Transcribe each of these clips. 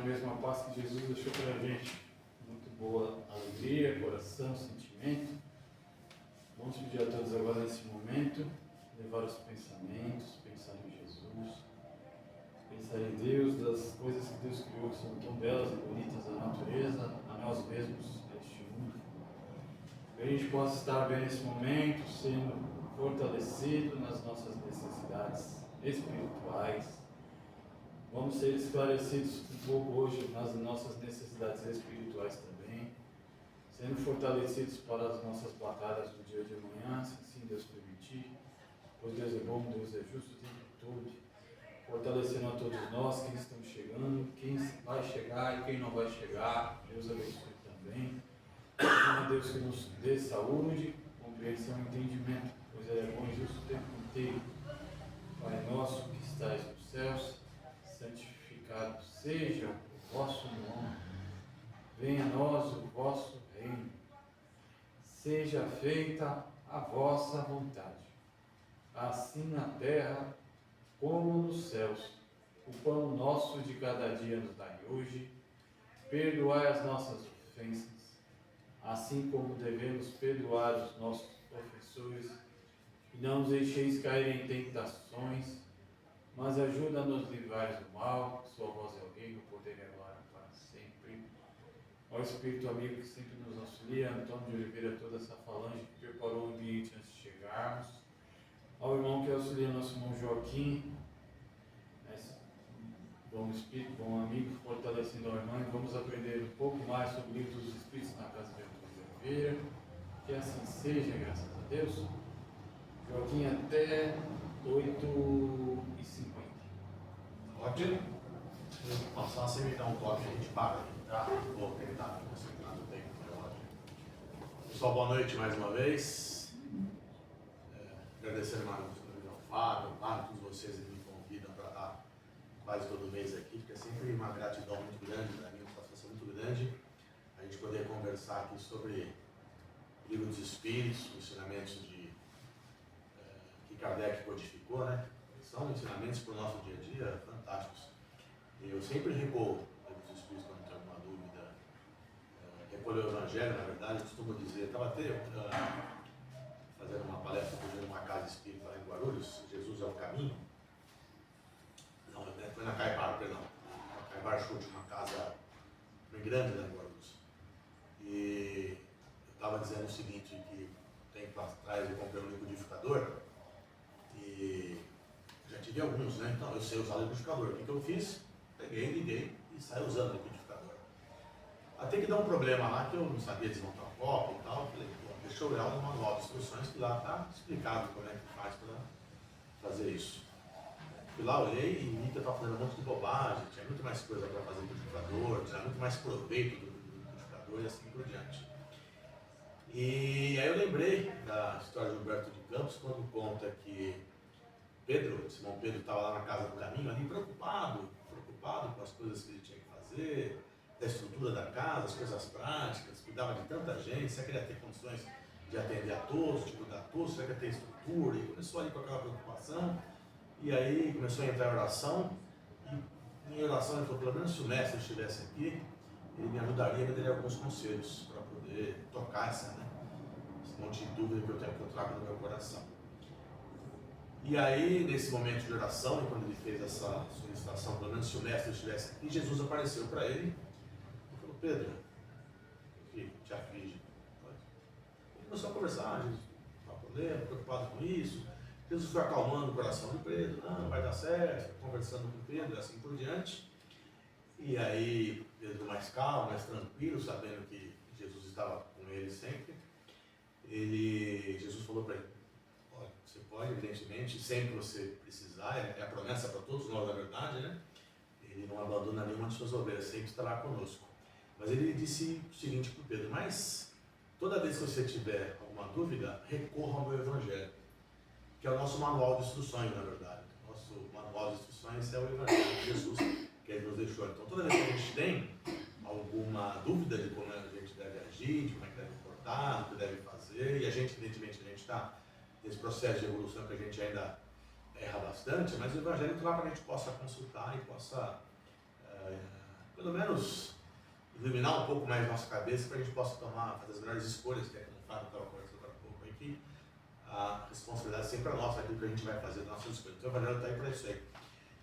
na mesma paz que Jesus deixou para a gente. Muito boa alegria, coração, sentimento. Vamos pedir a todos agora nesse momento, levar os pensamentos, pensar em Jesus, pensar em Deus, das coisas que Deus criou que são tão belas e bonitas, a natureza, a nós mesmos, este mundo. Que a gente possa estar bem nesse momento, sendo fortalecido nas nossas necessidades espirituais. Vamos ser esclarecidos um pouco hoje nas nossas necessidades espirituais também, sendo fortalecidos para as nossas batalhas do dia de amanhã, se assim Deus permitir, pois Deus é bom, Deus é justo o tempo todo, fortalecendo a todos nós, quem estão chegando, quem vai chegar e quem não vai chegar, Deus abençoe também. É Deus que nos dê saúde, compreensão e entendimento, pois Ele é bom e justo o tempo inteiro. Pai nosso que estais nos céus, santificado seja o vosso nome, venha a nós o vosso reino, seja feita a vossa vontade, assim na terra como nos céus. O pão nosso de cada dia nos dai hoje, perdoai as nossas ofensas, assim como devemos perdoar os nossos ofensores, e não nos deixeis cair em tentações, mas ajuda a nos livrar do mal, sua voz é o reino, o poder e a glória para sempre. Ó Espírito amigo que sempre nos auxilia, Antônio de Oliveira, toda essa falange que preparou o ambiente antes de chegarmos. Ao irmão que auxilia nosso irmão Joaquim, bom Espírito, bom amigo, fortalecendo a irmã, e vamos aprender um pouco mais sobre o livro dos Espíritos na casa de Antônio de Oliveira. Que assim seja, graças a Deus. Joaquim, até 8h50. Pode? Só você me dá um toque, a gente para aqui, tá? Vou tentar concentrar no tempo do relógio. Pessoal, boa noite mais uma vez. Agradecer mais ao Fábio, a todos vocês que me convidam para estar quase todo mês aqui, porque é sempre uma gratidão muito grande para mim, uma satisfação muito grande a gente poder conversar aqui sobre o Livro dos Espíritos, os ensinamentos que Kardec codificou, né? São ensinamentos para o nosso dia a dia fantásticos. Eu sempre recorro aos Espíritos quando tenho alguma dúvida. Recolho o Evangelho, na verdade, eu costumo dizer, estava até fazendo uma palestra hoje numa casa espírita lá em Guarulhos, Jesus é o caminho. Não, foi na Caibar, perdão. Na Caibar Chute, uma casa bem grande lá em Guarulhos. E eu estava dizendo o seguinte, que tempo atrás eu comprei um liquidificador e já tive alguns, né? Então eu sei usar o liquidificador. O que eu fiz? Peguei, liguei e saí usando o liquidificador. Até que dá um problema lá que eu não sabia desmontar o copo e tal. Falei, bom, deixa eu olhar no manual de instruções que lá está explicado como é que faz para fazer isso. Fui lá, olhei e vi que eu estava fazendo um monte de bobagem, tinha muito mais coisa para fazer no liquidificador, tinha muito mais proveito do liquidificador e assim por diante. E aí eu lembrei da história de Humberto de Campos, quando conta que Simão Pedro estava lá na casa do caminho, ali preocupado com as coisas que ele tinha que fazer, da estrutura da casa, as coisas práticas, cuidava de tanta gente, será que ele ia ter condições de atender a todos, de cuidar a todos, será que ia ter estrutura, e começou ali com aquela preocupação, e aí começou a entrar em oração, e em oração ele falou, pelo menos se o mestre estivesse aqui, ele me ajudaria, me daria alguns conselhos para poder tocar esse monte de dúvida que eu trago no meu coração. E aí, nesse momento de oração, e quando ele fez essa solicitação, pelo menos se o mestre estivesse aqui, Jesus apareceu para ele e falou, Pedro, o que te aflige? Ele começou a conversar, Jesus não há problema, preocupado com isso. Jesus foi acalmando o coração do Pedro, não vai dar certo, conversando com Pedro, e assim por diante. E aí, Pedro mais calmo, mais tranquilo, sabendo que Jesus estava com ele sempre, Jesus falou para ele, olha, você pode, evidentemente, sempre que você precisar, é a promessa para todos nós, na verdade, né? Ele não abandona nenhuma de suas ovelhas, sempre estará conosco. Mas ele disse o seguinte para o Pedro, mas toda vez que você tiver alguma dúvida, recorra ao meu Evangelho, que é o nosso manual de instruções, na verdade. Nosso manual de instruções é o Evangelho de Jesus, que ele nos deixou. Então, toda vez que a gente tem alguma dúvida de como a gente deve agir, de como é que deve portar, o que deve fazer, e a gente, evidentemente, a gente está nesse processo de evolução que a gente ainda erra bastante, mas o Evangelho está lá para que a gente possa consultar e possa pelo menos, iluminar um pouco mais nossa cabeça para a gente possa fazer as melhores escolhas, que é como o Fábio estava conversando agora há pouco aqui. A responsabilidade sempre é nossa, aquilo que a gente vai fazer nas nossas escolhas. Então o Evangelho está aí para isso aí.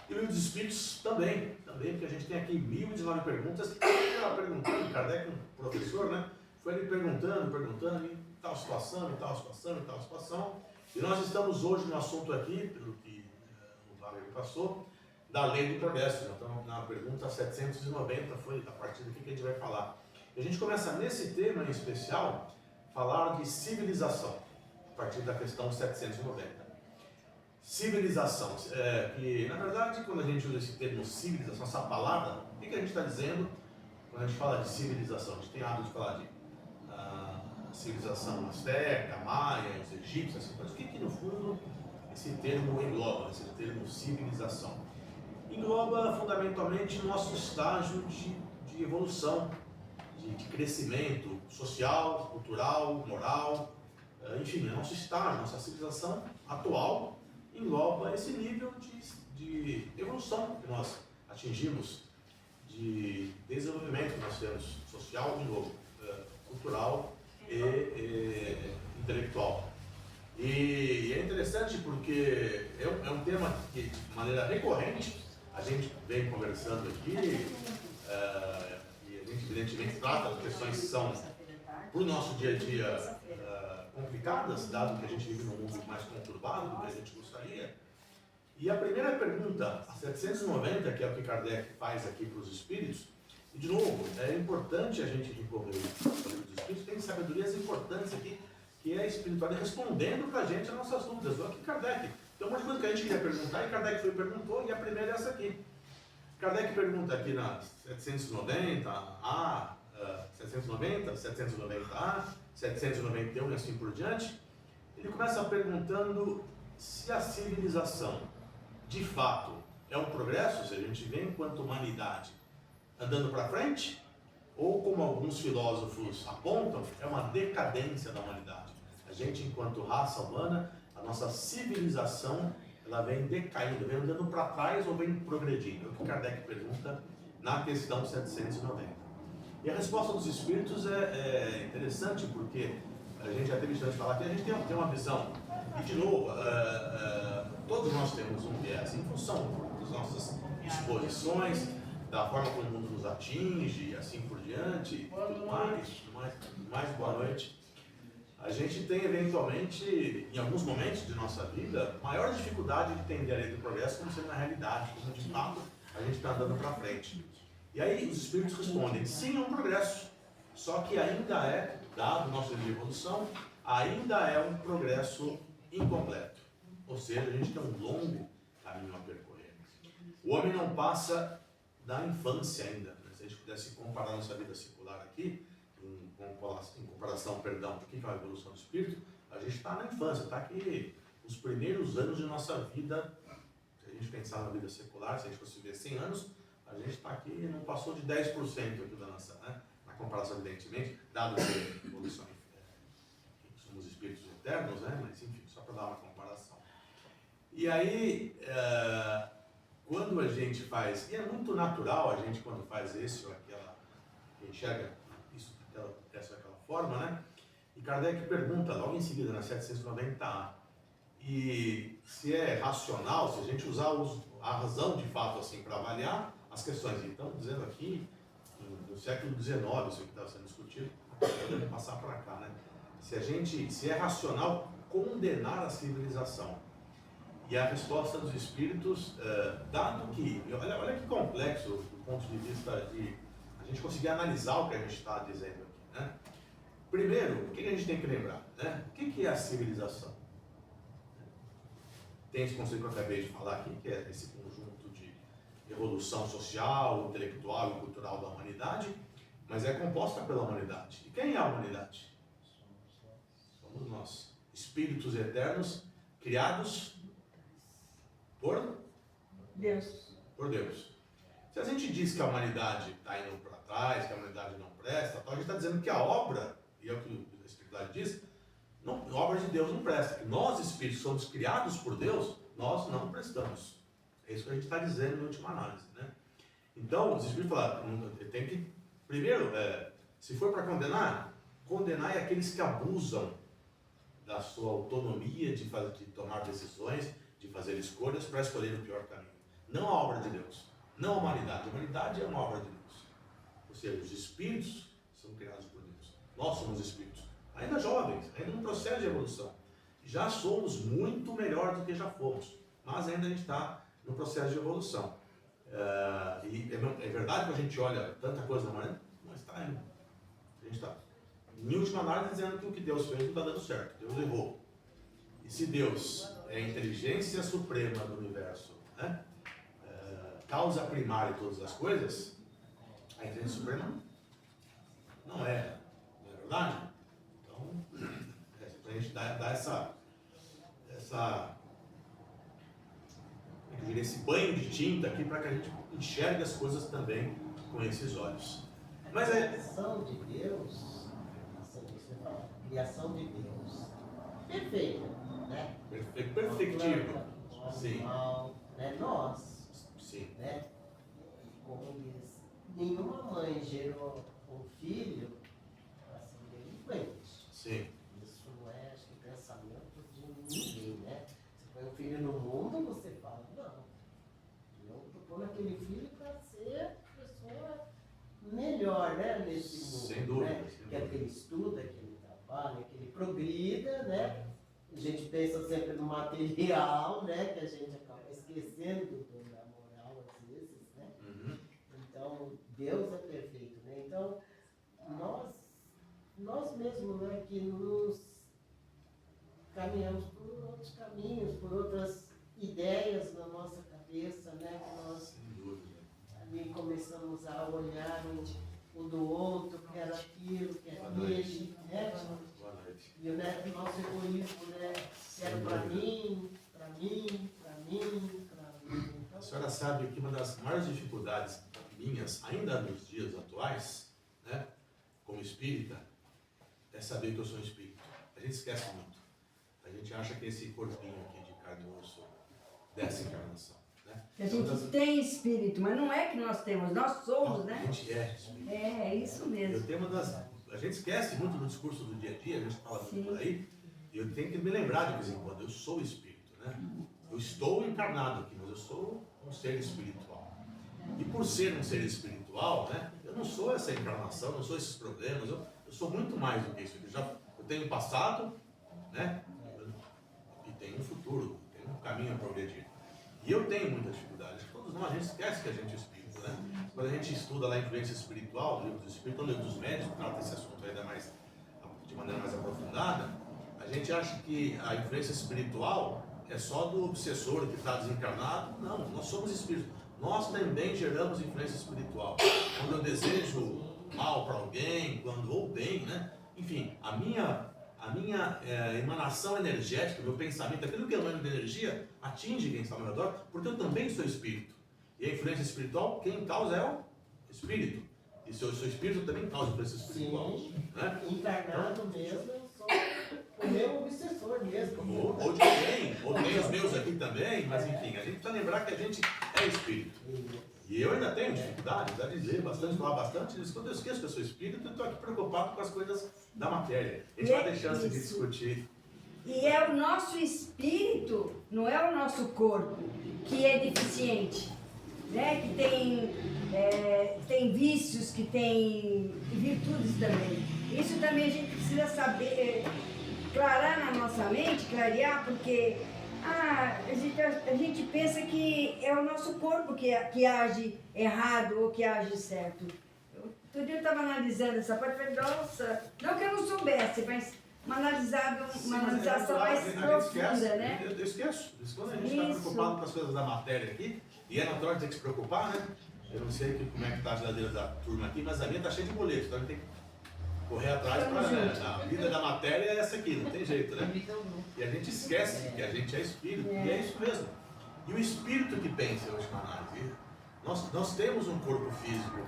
E o Livro dos Espíritos também, porque a gente tem aqui 1019 perguntas. Ele estava perguntando, Kardec, um professor, né? Foi ele perguntando, em tal situação, em tal situação, em tal situação. E nós estamos hoje no assunto aqui, pelo que o Wagner passou, da lei do progresso. Então, na pergunta 790 foi a partir daqui que a gente vai falar. E a gente começa nesse tema em especial, falar de civilização, a partir da questão 790. Civilização, que na verdade quando a gente usa esse termo civilização, essa palavra, o que a gente está dizendo quando a gente fala de civilização? A gente tem hábito de falar de civilização azteca, maia, os egípcios, assim, mas o que no fundo esse termo engloba, esse termo civilização? Engloba fundamentalmente nosso estágio de evolução, de crescimento social, cultural, moral, enfim, nosso estágio, nossa civilização atual engloba esse nível de evolução que nós atingimos, de desenvolvimento que nós temos social, de novo, cultural e intelectual. E é interessante porque é um tema que, de maneira recorrente, a gente vem conversando aqui e a gente, evidentemente, trata de questões que são, para o nosso dia a dia, complicadas, dado que a gente vive num mundo mais conturbado do que a gente gostaria. E a primeira pergunta, a 790, que é o que Kardec faz aqui para os espíritos, e de novo, é importante a gente recorrer ao livro dos espíritos, tem sabedorias importantes aqui, que é a espiritualidade respondendo para a gente as nossas dúvidas. Olha que Kardec, tem um monte de coisa que a gente queria perguntar, e Kardec foi e perguntou, e a primeira é essa aqui. Kardec pergunta aqui na 790A, 790, 790A, 791 e assim por diante. Ele começa perguntando se a civilização, de fato, é um progresso, se a gente vê enquanto humanidade andando para frente, ou como alguns filósofos apontam, é uma decadência da humanidade. A gente, enquanto raça humana, a nossa civilização, ela vem decaindo, vem andando para trás ou vem progredindo. É o que Kardec pergunta na questão 790. E a resposta dos espíritos é interessante, porque a gente já teve chance de falar que a gente tem uma visão, e de novo, todos nós temos um viés em função das nossas disposições, da forma como o mundo nos atinge, e assim por diante, tudo mais, boa noite. A gente tem, eventualmente, em alguns momentos de nossa vida, maior dificuldade de entender a lei do progresso como sendo uma realidade, como de fato a gente está andando para frente. E aí os espíritos respondem, sim, é um progresso, só que ainda é, dado o nosso nível de evolução, ainda é um progresso incompleto. Ou seja, a gente tem um longo caminho a percorrer. O homem não passa da infância ainda. Se a gente pudesse comparar nossa vida secular aqui, em comparação, do que é a evolução do espírito, a gente está na infância, está aqui nos primeiros anos de nossa vida. Se a gente pensar na vida secular, se a gente fosse viver 100 anos, a gente está aqui, não passou de 10% aqui da nossa, né? Na comparação, evidentemente, dado que a evolução, somos espíritos eternos, né? Mas enfim, só para dar uma comparação. E aí, quando a gente faz, e é muito natural a gente quando faz isso ou aquela, enxerga isso dessa ou aquela forma, né? E Kardec pergunta logo em seguida, na 790A, e se é racional, se a gente usar a razão de fato assim para avaliar as questões. Então, dizendo aqui, no século XIX, isso que está sendo discutido, podemos passar para cá, né? Se é racional condenar a civilização. E a resposta dos espíritos, dado que, olha que complexo do ponto de vista de a gente conseguir analisar o que a gente está dizendo aqui, né? Primeiro, o que a gente tem que lembrar, né? O que é a civilização? Tem esse conceito que eu acabei de falar aqui, que é esse conjunto de evolução social, intelectual e cultural da humanidade, mas é composta pela humanidade. E quem é a humanidade? Somos nós, espíritos eternos, criados por Deus. Por Deus. Se a gente diz que a humanidade está indo para trás, que a humanidade não presta, então a gente está dizendo que a obra, e é o que a espiritualidade diz, a obra de Deus não presta. Que nós, espíritos, somos criados por Deus, nós não prestamos. É isso que a gente está dizendo na última análise, né? Então, os Espíritos falaram, tem que, primeiro, se for para condenar é aqueles que abusam da sua autonomia de tomar decisões, de fazer escolhas para escolher o pior caminho. Não a obra de Deus, não a humanidade. A humanidade é uma obra de Deus. Ou seja, os espíritos são criados por Deus. Nós somos espíritos, ainda jovens, ainda num processo de evolução. Já somos muito melhor do que já fomos, mas ainda a gente está no processo de evolução. E é verdade que a gente olha tanta coisa na manhã, mas está indo. A gente está, em última análise, dizendo que o que Deus fez não está dando certo, Deus errou. E se Deus é a inteligência suprema do universo, né? Causa primária de todas as coisas, a inteligência suprema não é verdade? Então, a gente dá esse banho de tinta aqui para que a gente enxergue as coisas também com esses olhos. Mas a criação de Deus, você fala, criação de Deus, perfeita, né? Perfectivo. Sim. Né? Nós. Sim. Né? Como diz, nenhuma mãe gerou um filho assim, delinquente. Sim. Isso não é, acho que, pensamento de ninguém, né? Você põe um filho no mundo, você fala, não, eu estou pondo aquele filho para ser a pessoa melhor, né, nesse mundo. Sem dúvida. Né? Sem que é que ele estuda, que ele trabalha, que ele progrida, né? A gente pensa sempre no material, né? Que a gente acaba esquecendo da moral às vezes, né? Uhum. Então, Deus é perfeito, né? Então, nós mesmos, né? Que nos caminhamos por outros caminhos, por outras ideias na nossa cabeça, né? Que nós ali começamos a olhar um do outro, que era aquilo, que era aquele, né? E o nosso egoísmo, né? Que era para mim. A senhora sabe que uma das maiores dificuldades minhas, ainda nos dias atuais, né, como espírita, é saber que eu sou espírito. A gente esquece muito. A gente acha que esse corpinho aqui de carne e osso dessa encarnação. Né? A gente tem espírito, mas não é que nós temos, nós somos, né? A gente é espírito. É isso mesmo. A gente esquece muito no discurso do dia a dia, a gente fala muito por aí, e eu tenho que me lembrar de vez em quando, eu sou espírito, né? Eu estou encarnado aqui, mas eu sou um ser espiritual. E por ser um ser espiritual, né, eu não sou essa encarnação, não sou esses problemas, eu sou muito mais do que isso. Eu tenho um passado, né, e tenho um futuro, tenho um caminho a progredir. E eu tenho muita dificuldade. Todos nós, a gente esquece que a gente é espírito, né? Quando a gente estuda lá a influência espiritual, o livro do Espírito, o livro dos médios, que trata esse assunto ainda mais, de maneira mais aprofundada, a gente acha que a influência espiritual é só do obsessor que está desencarnado. Não, nós somos espíritos. Nós também geramos influência espiritual. Quando eu desejo mal para alguém, ou bem, né? Enfim, a minha emanação energética, o meu pensamento, aquilo que é emana de energia, atinge quem está ao meu redor, porque eu também sou espírito. E a influência espiritual, quem causa é o espírito. E se eu sou espírito, eu também causa influência espiritual. Sim, né? Encarnado mesmo, eu sou o meu obsessor mesmo. Ou de alguém, ou tem os meus aqui também, mas enfim, a gente precisa lembrar que a gente é espírito. E eu ainda tenho dificuldade, dá dizer bastante, falar bastante, quando eu esqueço que eu sou espírito, eu estou aqui preocupado com as coisas da matéria. A gente vai ter chance de discutir. E é o nosso espírito, não é o nosso corpo, que é deficiente, né? Que tem vícios, que tem virtudes também. Isso também a gente precisa saber, clarear na nossa mente, clarear, porque a gente pensa que é o nosso corpo que age errado ou que age certo. Outro dia eu estava analisando essa parte e falei, nossa, não que eu não soubesse, mas uma analisação mais profunda, né? Eu esqueço. Quando a gente está preocupado com as coisas da matéria aqui, e é natural ter que se preocupar, né? Eu não sei como é que está a geladeira da turma aqui, mas a minha está cheia de boletos, então a gente tem que correr atrás para a vida da matéria é essa aqui, não tem jeito, né? E a gente esquece que a gente é espírito, e é isso mesmo. E o espírito que pensa, hoje, nós temos um corpo físico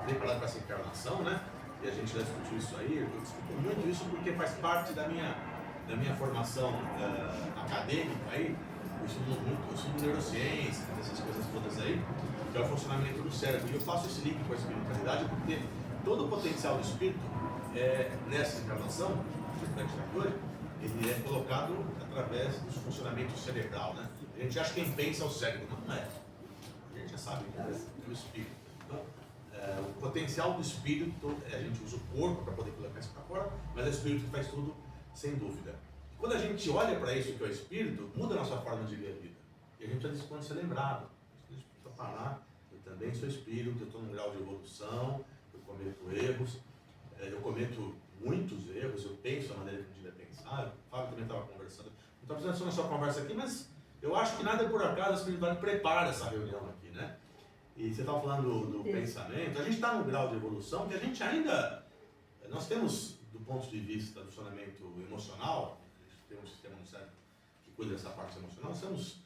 preparado para essa encarnação, né? E a gente já discutiu isso aí, eu discuto muito isso porque faz parte da minha formação acadêmica aí. Eu estudo neurociência, essas coisas todas aí. que é o funcionamento do cérebro. E eu faço esse link com a espiritualidade porque todo o potencial do espírito, nessa encarnação, ele é colocado através do funcionamento cerebral, né? A gente acha que quem pensa é o cérebro, mas não é. A gente já sabe que é o espírito. Então, o potencial do espírito, a gente usa o corpo para poder colocar isso para fora, mas é o espírito que faz tudo, sem dúvida. E quando a gente olha para isso que é o espírito, muda a nossa forma de ver a vida. E a gente já dispõe ser lembrado. A gente precisa parar. Eu também sou espírito, eu estou num grau de evolução, eu cometo erros, eu cometo muitos erros, eu penso a maneira que eu devia pensar. O Fábio também estava conversando. Não estou precisando só na sua conversa aqui, mas eu acho que nada é por acaso, a espiritualidade prepara essa reunião aqui, né? E você estava falando do pensamento, a gente está num grau de evolução que a gente ainda, nós temos, do ponto de vista do funcionamento emocional, a gente tem um sistema no cérebro que cuida dessa parte emocional, nós temos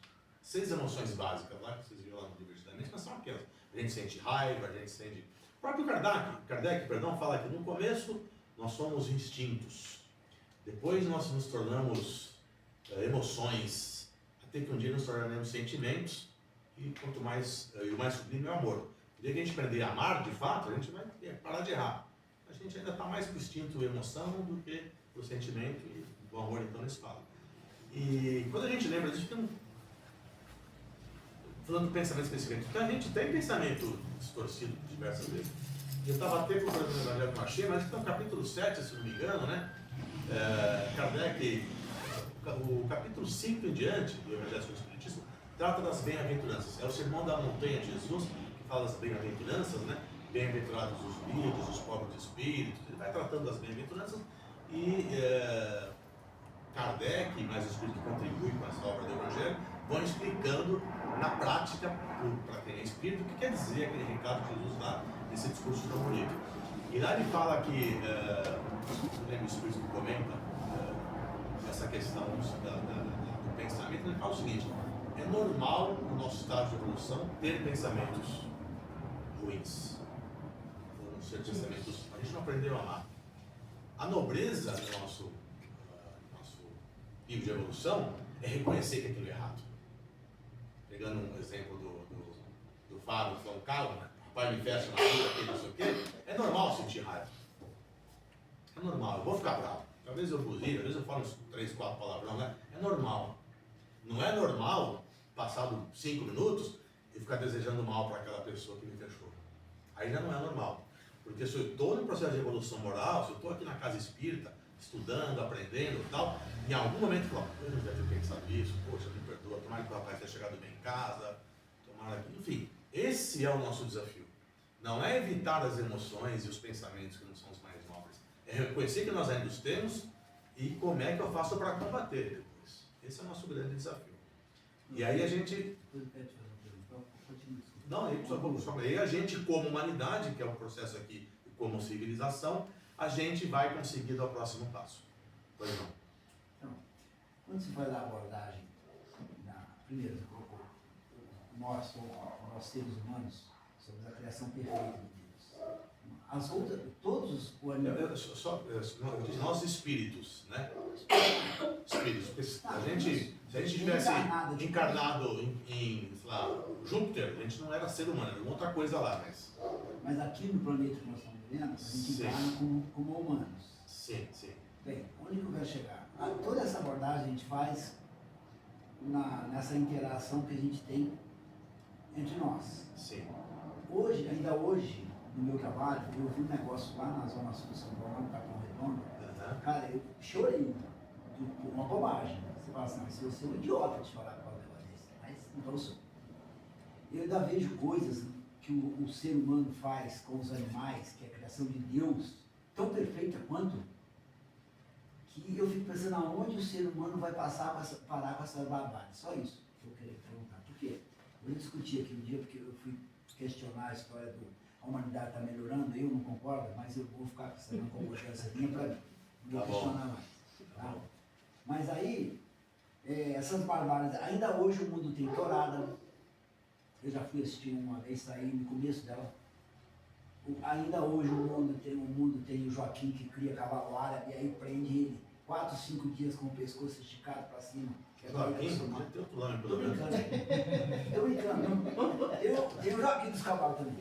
6 emoções básicas lá, que vocês viram lá no Diversidade, mas são aquelas. A gente sente raiva, a gente sente... O próprio Kardec, fala que no começo nós somos instintos, depois nós nos tornamos emoções, até que um dia nos tornaremos sentimentos, e quanto mais, e o mais sublime é o amor. O dia que a gente aprender a amar, de fato, a gente vai parar de errar. A gente ainda está mais para o instinto e emoção do que para o sentimento, e o amor então nesse fala. E quando a gente lembra disso, tem falando do pensamento específico, então a gente tem pensamento distorcido diversas vezes. Eu estava até procurando no Evangelho que eu achei, mas está no capítulo 7, se não me engano, né? Kardec, o capítulo 5 em diante do Evangelho segundo o Espiritismo, trata das bem-aventuranças. É o sermão da montanha de Jesus, que fala das bem-aventuranças, né? Bem-aventurados os humildes, os pobres de espírito. Ele vai tratando das bem-aventuranças e Kardec, mais o Espírito que contribui com essa obra do Evangelho, vão explicando na prática, para quem é espírito, o que quer dizer aquele recado que Jesus dá nesse discurso tão bonito. E lá ele fala que, eu lembro o Espírito que comenta essa questão do pensamento, ele fala o seguinte: é normal no nosso estado de evolução ter pensamentos ruins, ou não ser pensamentos, a gente não aprendeu a amar. A nobreza do nosso nível de evolução é reconhecer que aquilo é errado. Pegando um exemplo do Fábio, que é um carro, né? O pai me fecha na rua, aquele não sei o quê. É normal sentir raiva. É normal, eu vou ficar bravo. Às vezes eu buzino, às vezes eu falo uns 3, 4 palavrões, né? É normal. Não é normal, passado 5 minutos, eu ficar desejando mal para aquela pessoa que me fechou. Aí já não é normal. Porque se eu estou no processo de evolução moral, se eu estou aqui na casa espírita, estudando, aprendendo e tal, em algum momento eu falo, eu não devia ter pensado isso, poxa, me perdoa, tomara que o rapaz tenha chegado bem em casa, tomara que... Enfim, esse é o nosso desafio. Não é evitar as emoções e os pensamentos que não são os mais nobres. É reconhecer que nós ainda os temos e como é que eu faço para combater depois. Esse é o nosso grande desafio. E aí a gente... Não, aí a gente, como humanidade, que é um processo aqui, como civilização, a gente vai conseguir dar o próximo passo. Pois não. Então, quando se faz a abordagem, primeiro, nós seres humanos, somos a criação perfeita de Deus. As outras, todos os animais... Nós espíritos, né? Espíritos. Se a gente tivesse encarnado em sei lá, Júpiter, a gente não era ser humano, era outra coisa lá, Mas aqui no planeta que nós estamos vivendo, a gente encarna como humanos. Sim, sim. Bem, onde que eu quero chegar? Toda essa abordagem a gente faz nessa interação que a gente tem entre nós. Sim. Hoje, ainda hoje, no meu trabalho, eu vi um negócio lá na Zona Sul de São Paulo, lá no Capão Redondo. Cara, eu chorei por uma bobagem. Você fala assim, mas você é um idiota de chorar por um negócio desse. Mas então eu sou. Eu ainda vejo coisas que o ser humano faz com os animais, que é a criação de Deus, tão perfeita quanto, que eu fico pensando aonde o ser humano vai parar com essa barbárie. Só isso que eu queria perguntar. Por quê? Eu discuti aqui um dia, porque eu fui questionar a história a humanidade está melhorando, eu não concordo, mas eu vou ficar com essa não concordância minha para mim. Não vou questionar mais. Tá? Mas aí, essas barbáries, ainda hoje o mundo tem tourada. Eu já fui assistir uma vez, saí no começo dela. Ainda hoje o mundo tem o Joaquim que cria cavalo árabe, e aí prende ele 4, 5 dias com o pescoço esticado para cima. Que é pra Joaquim, acostumar. podia ter outro nome Tô pelo menos. brincando. Tô brincando. Eu Joaquim dos cavalos também.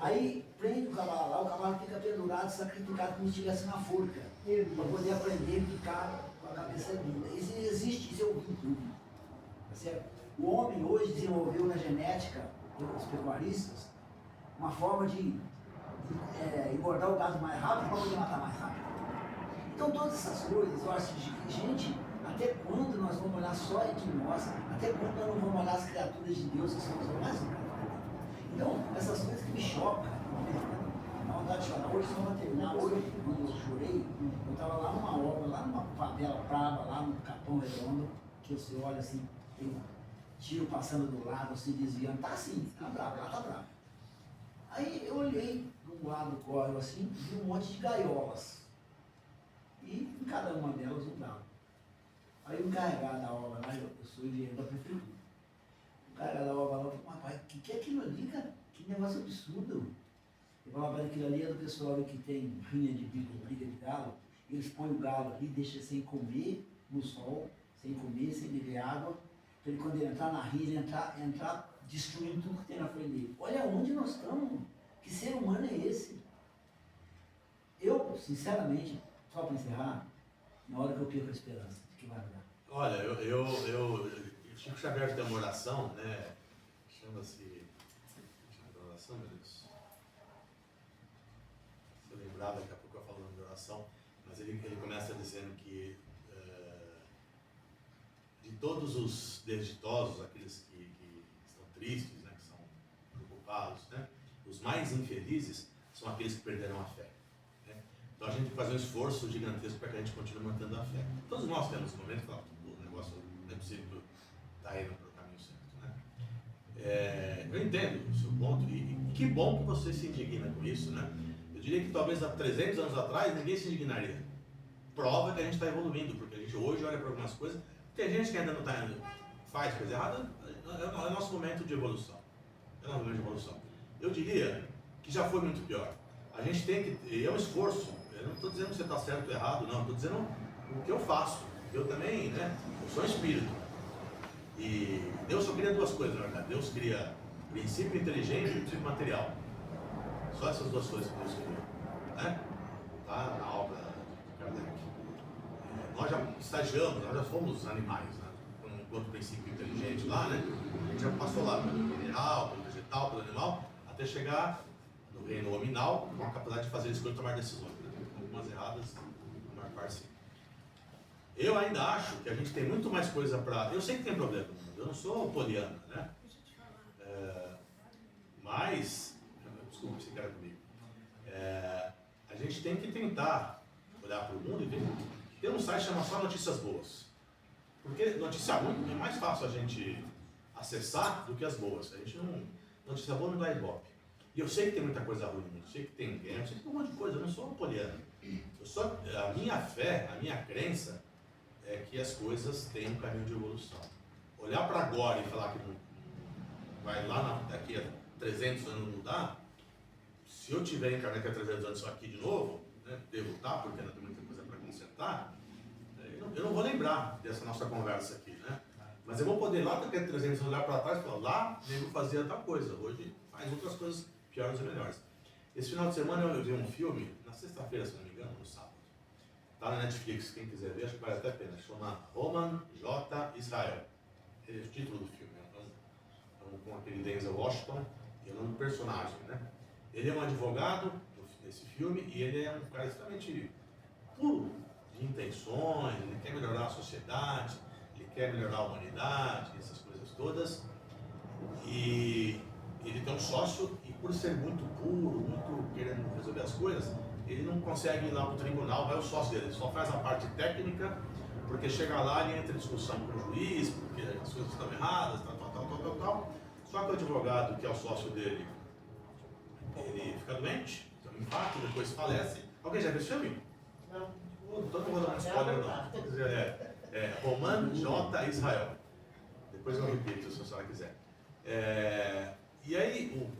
Aí prende o cavalo lá, o cavalo fica pendurado, sacrificado como se estivesse na forca. Para poder aprender a ficar com a cabeça linda. Isso existe, isso eu vi em tudo. Tá certo? O homem hoje desenvolveu na genética, os pecuaristas, uma forma de engordar o gado mais rápido para poder matar mais rápido. Então todas essas coisas, eu acho que, gente, até quando nós vamos olhar só de nós? Até quando nós não vamos olhar as criaturas de Deus que são as mais importantes? Então, essas coisas que me chocam, dá vontade de chorar. Hoje, só para terminar, hoje, quando eu chorei, eu estava lá numa obra, lá numa favela brava, lá no Capão Redondo, que você olha assim, tem um tiro passando do lado, se desviando, tá assim, tá bravo, lá tá bravo. Aí eu olhei de um lado do córrego assim, vi um monte de gaiolas. E em cada uma delas um galo. Aí o encarregado da obra lá, eu sou engenheiro da prefeitura. O encarregado da obra lá falou, rapaz, o que é aquilo ali, cara? Que negócio absurdo. Eu falava, aquilo ali é do pessoal que tem rinha de briga de galo. Eles põem o galo ali, deixam sem comer no sol, sem comer, sem beber água. Para ele, quando ele entrar na rinha, ele entrar destruindo tudo que tem na frente dele. Olha onde nós estamos. Que ser humano é esse? Eu, sinceramente, só para encerrar, na hora que eu perco a esperança de que vai dar. Olha, Chico Xavier tem uma oração, né? Chama-se oração, meu Deus. Se eu lembrar, daqui a pouco eu falo de oração, mas ele começa dizendo que de todos os desditosos, aqueles que estão tristes, né, que são preocupados, né, os mais infelizes são aqueles que perderam a fé. Né? Então a gente tem que fazer um esforço gigantesco para que a gente continue mantendo a fé. Todos nós temos momentos que falamos, o negócio não é possível estar indo para o caminho certo. Né? Eu entendo o seu ponto e que bom que você se indigna com isso. Né? Eu diria que talvez há 300 anos atrás ninguém se indignaria. Prova que a gente está evoluindo, porque a gente hoje olha para algumas coisas. Tem gente que ainda não faz coisa errada, é o nosso momento de evolução. É o nosso momento de evolução. Eu diria que já foi muito pior. A gente tem que. É um esforço. Eu não estou dizendo que você está certo ou errado, não. Estou dizendo o que eu faço. Eu também, né? Eu sou um espírito. E Deus só cria duas coisas, na verdade. Deus cria princípio inteligente e princípio material. Só essas duas coisas que Deus cria. Né? Tá na obra de Kardec. Nós já estagiamos, nós já fomos animais, né? Enquanto princípio inteligente lá, né? A gente já passou lá pelo mineral, pelo vegetal, pelo animal, até chegar no reino hominal, com a capacidade de fazer escolha e tomar decisões. Né? Algumas erradas, a maior parte sim. Eu ainda acho que a gente tem muito mais coisa para. Eu sei que tem problema, eu não sou poliana, né? Mas, desculpa se quer comigo. A gente tem que tentar olhar para o mundo e ver. Tem um site que chama só Notícias Boas. Porque notícia ruim é mais fácil a gente acessar do que as boas. A gente não. Notícia boa não dá ibope. E eu sei que tem muita coisa ruim, eu sei que tem guerra, eu sei que tem um monte de coisa, eu não sou um poliano. A minha fé, a minha crença é que as coisas têm um caminho de evolução. Olhar para agora e falar que não vai lá daqui a 300 anos mudar, se eu tiver encarnado daqui a 300 anos só aqui de novo, né, devo estar, porque ainda tem muita coisa para consertar, eu não vou lembrar dessa nossa conversa aqui, né? Mas eu vou poder lá daqui a 300 anos olhar para trás e falar, lá nego fazia tal coisa, hoje faz outras coisas piores e melhores. Esse final de semana eu vi um filme, na sexta-feira, se não me engano, no sábado. Está na Netflix, quem quiser ver, acho que vale até a pena. Chama Roman J. Israel. Esse é o título do filme. Com aquele Denzel Washington e o nome do personagem, né? Ele é um advogado nesse filme e ele é um cara extremamente puro de intenções, ele quer melhorar a sociedade, ele quer melhorar a humanidade, essas coisas todas. E ele tem um sócio e por ser muito puro, muito querendo resolver as coisas, ele não consegue ir lá para o tribunal, vai o sócio dele, ele só faz a parte técnica, porque chega lá e entra em discussão com o juiz, porque as coisas estão erradas, tal. Só que o advogado, que é o sócio dele, ele fica doente, tem um infarto, depois falece. Alguém já viu esse filme? Não. Então não vou dar um spoiler não. Roman J. Israel. Depois eu repito, se a senhora quiser. E aí,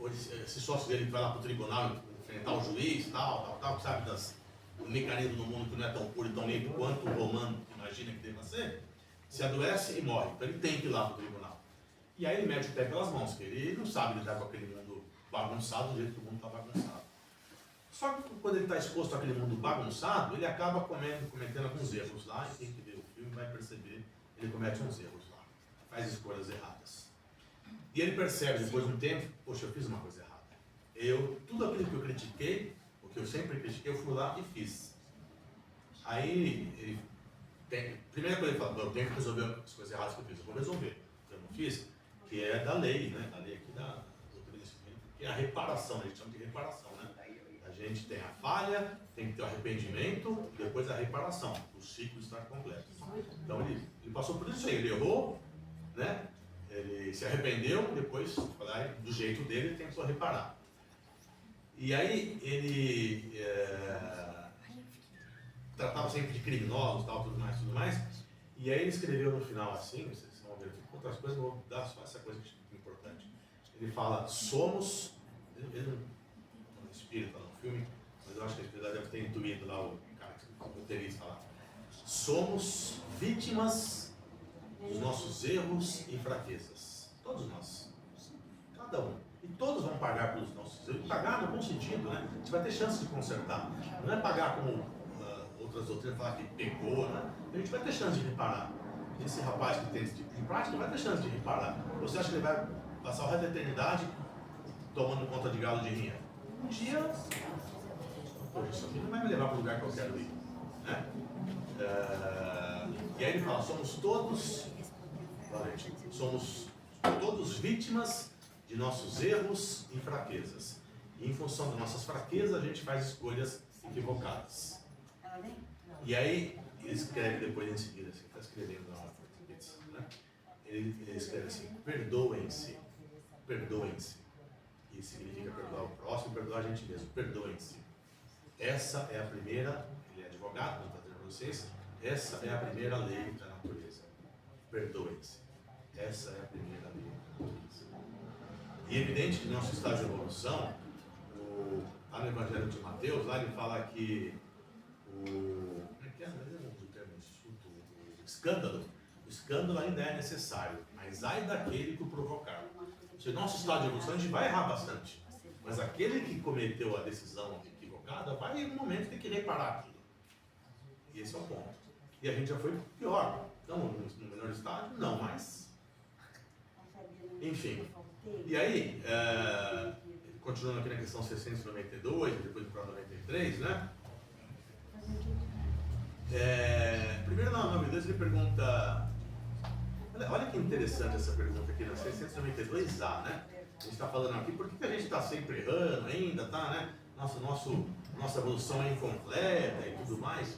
esse sócio dele que vai lá para o tribunal enfrentar o juiz, tal, sabe, das um mecanismo no mundo que não é tão puro e tão limpo quanto o romano imagina que deva ser, se adoece e morre. Então ele tem que ir lá para o tribunal. E aí ele mete o pé pelas mãos, que ele não sabe lidar com aquele mundo bagunçado do jeito que o mundo está bagunçado. Só que quando ele está exposto àquele mundo bagunçado, ele acaba cometendo alguns erros lá, e quem que vê o filme vai perceber, ele comete uns erros lá, faz escolhas erradas. E ele percebe depois de um tempo, poxa, eu fiz uma coisa errada. Tudo aquilo que eu critiquei, o que eu sempre critiquei, eu fui lá e fiz. Aí, primeira coisa que ele fala, eu tenho que resolver as coisas erradas que eu fiz, eu vou resolver. Eu não fiz, que é da lei, né? Da lei aqui da doutrina espírita, que é a reparação, a gente chama de reparação, né? A gente tem a falha, tem que ter o arrependimento, e depois a reparação, o ciclo está completo. Então ele passou por isso aí, ele errou, né? Ele se arrependeu, depois, do jeito dele, ele tentou reparar. E aí ele tratava sempre de criminosos, tal, tudo mais. E aí ele escreveu no final assim, vocês vão ver outras coisas, eu vou dar só essa coisa que é importante. Ele fala, somos, ele não é espírita no filme, mas eu acho que a espírita deve ter intuído lá o cara, o roteirista lá. Somos vítimas dos nossos erros e fraquezas. Todos nós. Cada um. E todos vão pagar pelos nossos erros. Pagar no bom sentido, né? A gente vai ter chance de consertar. Não é pagar como outras doutrinas falam que pecou, né? A gente vai ter chance de reparar. Esse rapaz que tem esse tipo de prática vai ter chance de reparar. Você acha que ele vai passar o resto da eternidade tomando conta de galo de rinha? Um dia, poxa, isso aqui não vai me levar para o lugar que eu quero ir. Né? E aí ele fala, somos todos vítimas de nossos erros e fraquezas. E em função das nossas fraquezas, a gente faz escolhas equivocadas. E aí, ele escreve depois em seguida, assim, está escrevendo na petição, né? Ele escreve assim, perdoem-se. Que significa perdoar o próximo, perdoar a gente mesmo. Perdoem-se. Essa é a primeira, ele é advogado, vou trazer para vocês, essa é a primeira lei da natureza. Perdoem-se. Essa é a primeira lei da natureza. E é evidente que no nosso estágio de evolução, lá no Evangelho de Mateus, lá ele fala que o escândalo ainda é necessário, mas ai daquele que o provocar. Se o nosso estado de evolução, a gente vai errar bastante, mas aquele que cometeu a decisão equivocada vai em um momento ter que reparar aquilo. E esse é o ponto. E a gente já foi pior. Então, no menor estágio, não mais. Enfim. E aí, continuando aqui na questão 692, depois para 93, né? Primeiro, na 92, ele pergunta. Olha que interessante essa pergunta aqui na 692A, né? A gente está falando aqui, por que a gente está sempre errando ainda, tá, né? Nossa evolução é incompleta e tudo mais.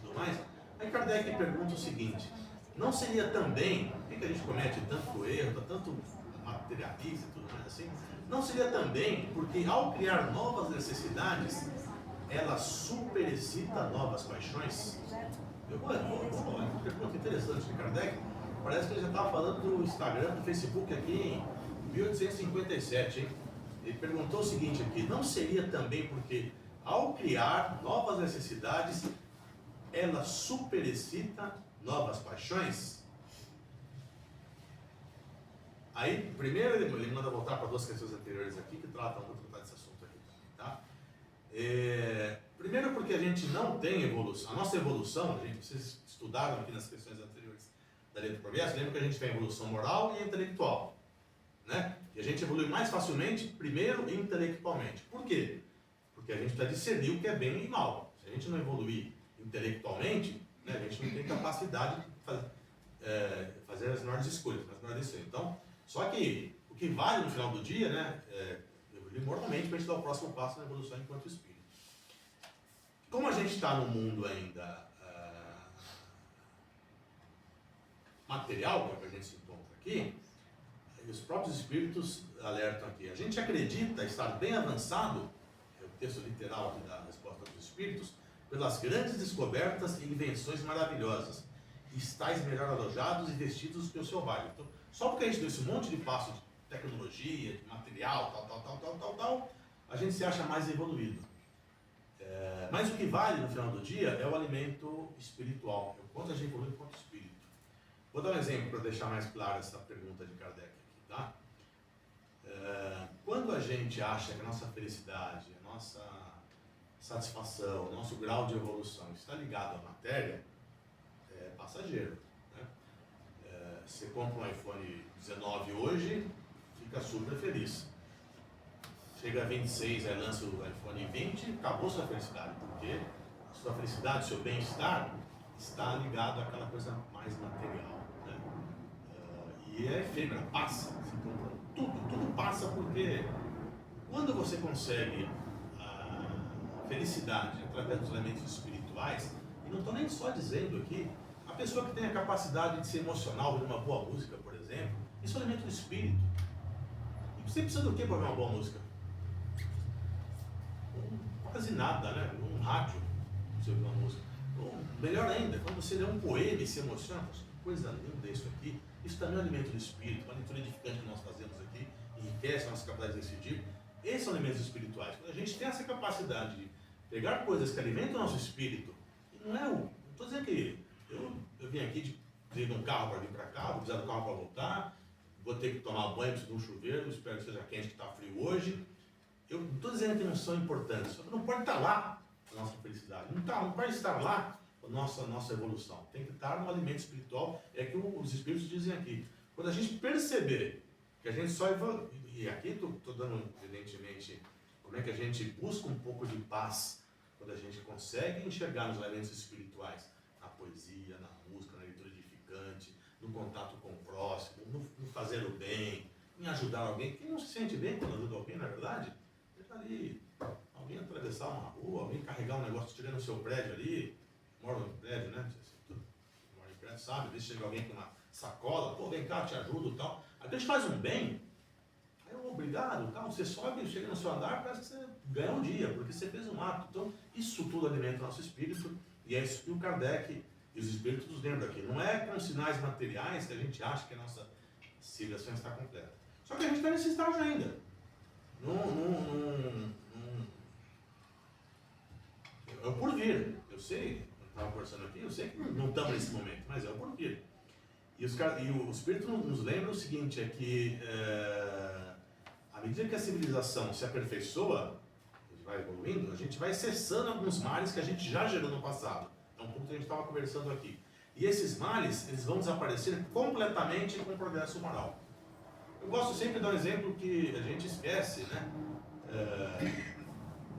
Aí Kardec pergunta o seguinte: não seria também, por que a gente comete tanto erro, tanto materialista e tudo mais assim? Não seria também porque ao criar novas necessidades, ela superexcita novas paixões? Uma pergunta interessante de Kardec. Parece que ele já estava falando do Instagram, do Facebook aqui em 1857, hein? Ele perguntou o seguinte aqui: não seria também porque ao criar novas necessidades, ela superexcita novas paixões? Aí, primeiro ele manda voltar para duas questões anteriores aqui, que tratam desse assunto aqui, tá? Primeiro porque a gente não tem evolução. A nossa evolução, vocês estudaram aqui nas questões anteriores da Lei do Progresso, lembra que a gente tem evolução moral e intelectual, né? E a gente evolui mais facilmente, primeiro, intelectualmente. Por quê? Porque a gente precisa discernir o que é bem e mal. Se a gente não evoluir intelectualmente, né, a gente não tem capacidade de fazer as melhores escolhas, Então, só que o que vale no final do dia, né, evoluir moralmente para a gente dar o próximo passo na evolução enquanto espírito. Como a gente está no mundo ainda material, que é o que a gente se encontra aqui, os próprios espíritos alertam aqui. A gente acredita estar bem avançado, é o texto literal aqui da resposta dos espíritos, pelas grandes descobertas e invenções maravilhosas. Estais melhor alojados e vestidos que o seu vale. Então, só porque a gente deu esse monte de passo de tecnologia, de material, tal, a gente se acha mais evoluído. Mas o que vale no final do dia é o alimento espiritual, é o quanto a gente evolui quanto espírito. Vou dar um exemplo para deixar mais claro essa pergunta de Kardec aqui, tá? Quando a gente acha que a nossa felicidade, a nossa satisfação, o nosso grau de evolução está ligado à matéria, é passageiro, né? Você compra um iPhone 19 hoje, fica super feliz. Chega a 26, aí lança o iPhone 20, acabou sua felicidade, porque a sua felicidade, o seu bem-estar está ligado àquela coisa mais material, né? E é efêmera, passa, tudo passa, porque quando você consegue a felicidade através dos elementos espirituais, e não estou nem só dizendo aqui, a pessoa que tem a capacidade de ser emocional, ouvir uma boa música, por exemplo, isso é um elemento do espírito. E você precisa do que para ouvir uma boa música? Quase nada, né? Um rádio, você ouve uma música. Ou, melhor ainda, quando você lê um poema e se emociona, que coisa linda isso aqui. Isso também é um alimento do espírito, uma leitura edificante que nós fazemos aqui, enriquece a nossa capacidade de decidir. Esses são elementos espirituais. Quando a gente tem essa capacidade de pegar coisas que alimentam o nosso espírito, e não é o. Não estou dizendo que eu vim aqui de um carro para vir para cá, vou precisar do carro para voltar, vou ter que tomar banho, preciso de um chuveiro, espero que seja quente, que está frio hoje. Eu não estou dizendo que não são importantes, só que não pode estar lá a nossa felicidade, não pode estar lá a nossa evolução. Tem que estar no alimento espiritual, é que os espíritos dizem aqui. Quando a gente perceber que a gente só evolui, e aqui estou dando evidentemente como é que a gente busca um pouco de paz, quando a gente consegue enxergar nos elementos espirituais, na poesia, na música, na leitura edificante, no contato com o próximo, no fazer o bem, em ajudar alguém. Quem não se sente bem quando ajuda alguém, na verdade? Ali, alguém atravessar uma rua, alguém carregar um negócio que estiver no seu prédio ali, mora no prédio, né? Mora em prédio, sabe? Às vezes chega alguém com uma sacola, pô, vem cá, te ajudo e tal. Aí a gente faz um bem, aí obrigado, tal, você sobe, chega no seu andar, parece que você ganha um dia, porque você fez um ato. Então, isso tudo alimenta o nosso espírito, e é isso que o Kardec e os espíritos nos lembram aqui. Não é com sinais materiais que a gente acha que a nossa civilização está completa. Só que a gente está nesse estágio ainda. É o porvir, eu sei, eu estava conversando aqui, eu sei que não estamos nesse momento, mas é o porvir. E o Espírito nos lembra o seguinte, é que à medida que a civilização se aperfeiçoa, a gente vai evoluindo, a gente vai cessando alguns males que a gente já gerou no passado. É um ponto que a gente estava conversando aqui. E esses males, eles vão desaparecer completamente com o progresso moral. Eu gosto sempre de dar um exemplo que a gente esquece, né?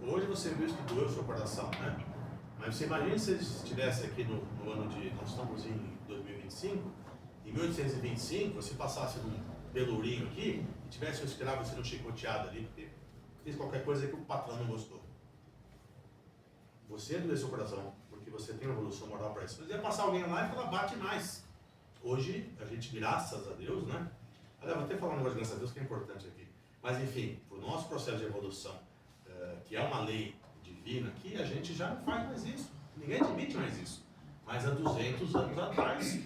Hoje você viu que doeu o seu coração, né? Mas você imagina se você estivesse aqui no ano de... Nós estamos em 2025, em 1825, você passasse num pelourinho aqui e tivesse um escravo sendo chicoteado ali, porque fez qualquer coisa que o patrão não gostou. Você doeu seu coração, porque você tem uma evolução moral para isso. Mas ia passar alguém lá e falar, bate mais. Hoje, a gente, graças a Deus, né? Aliás, vou até falar um negócio de graças a Deus que é importante aqui. Mas enfim, para o nosso processo de evolução, que é uma lei divina aqui, a gente já não faz mais isso. Ninguém admite mais isso. Mas há 200 anos atrás,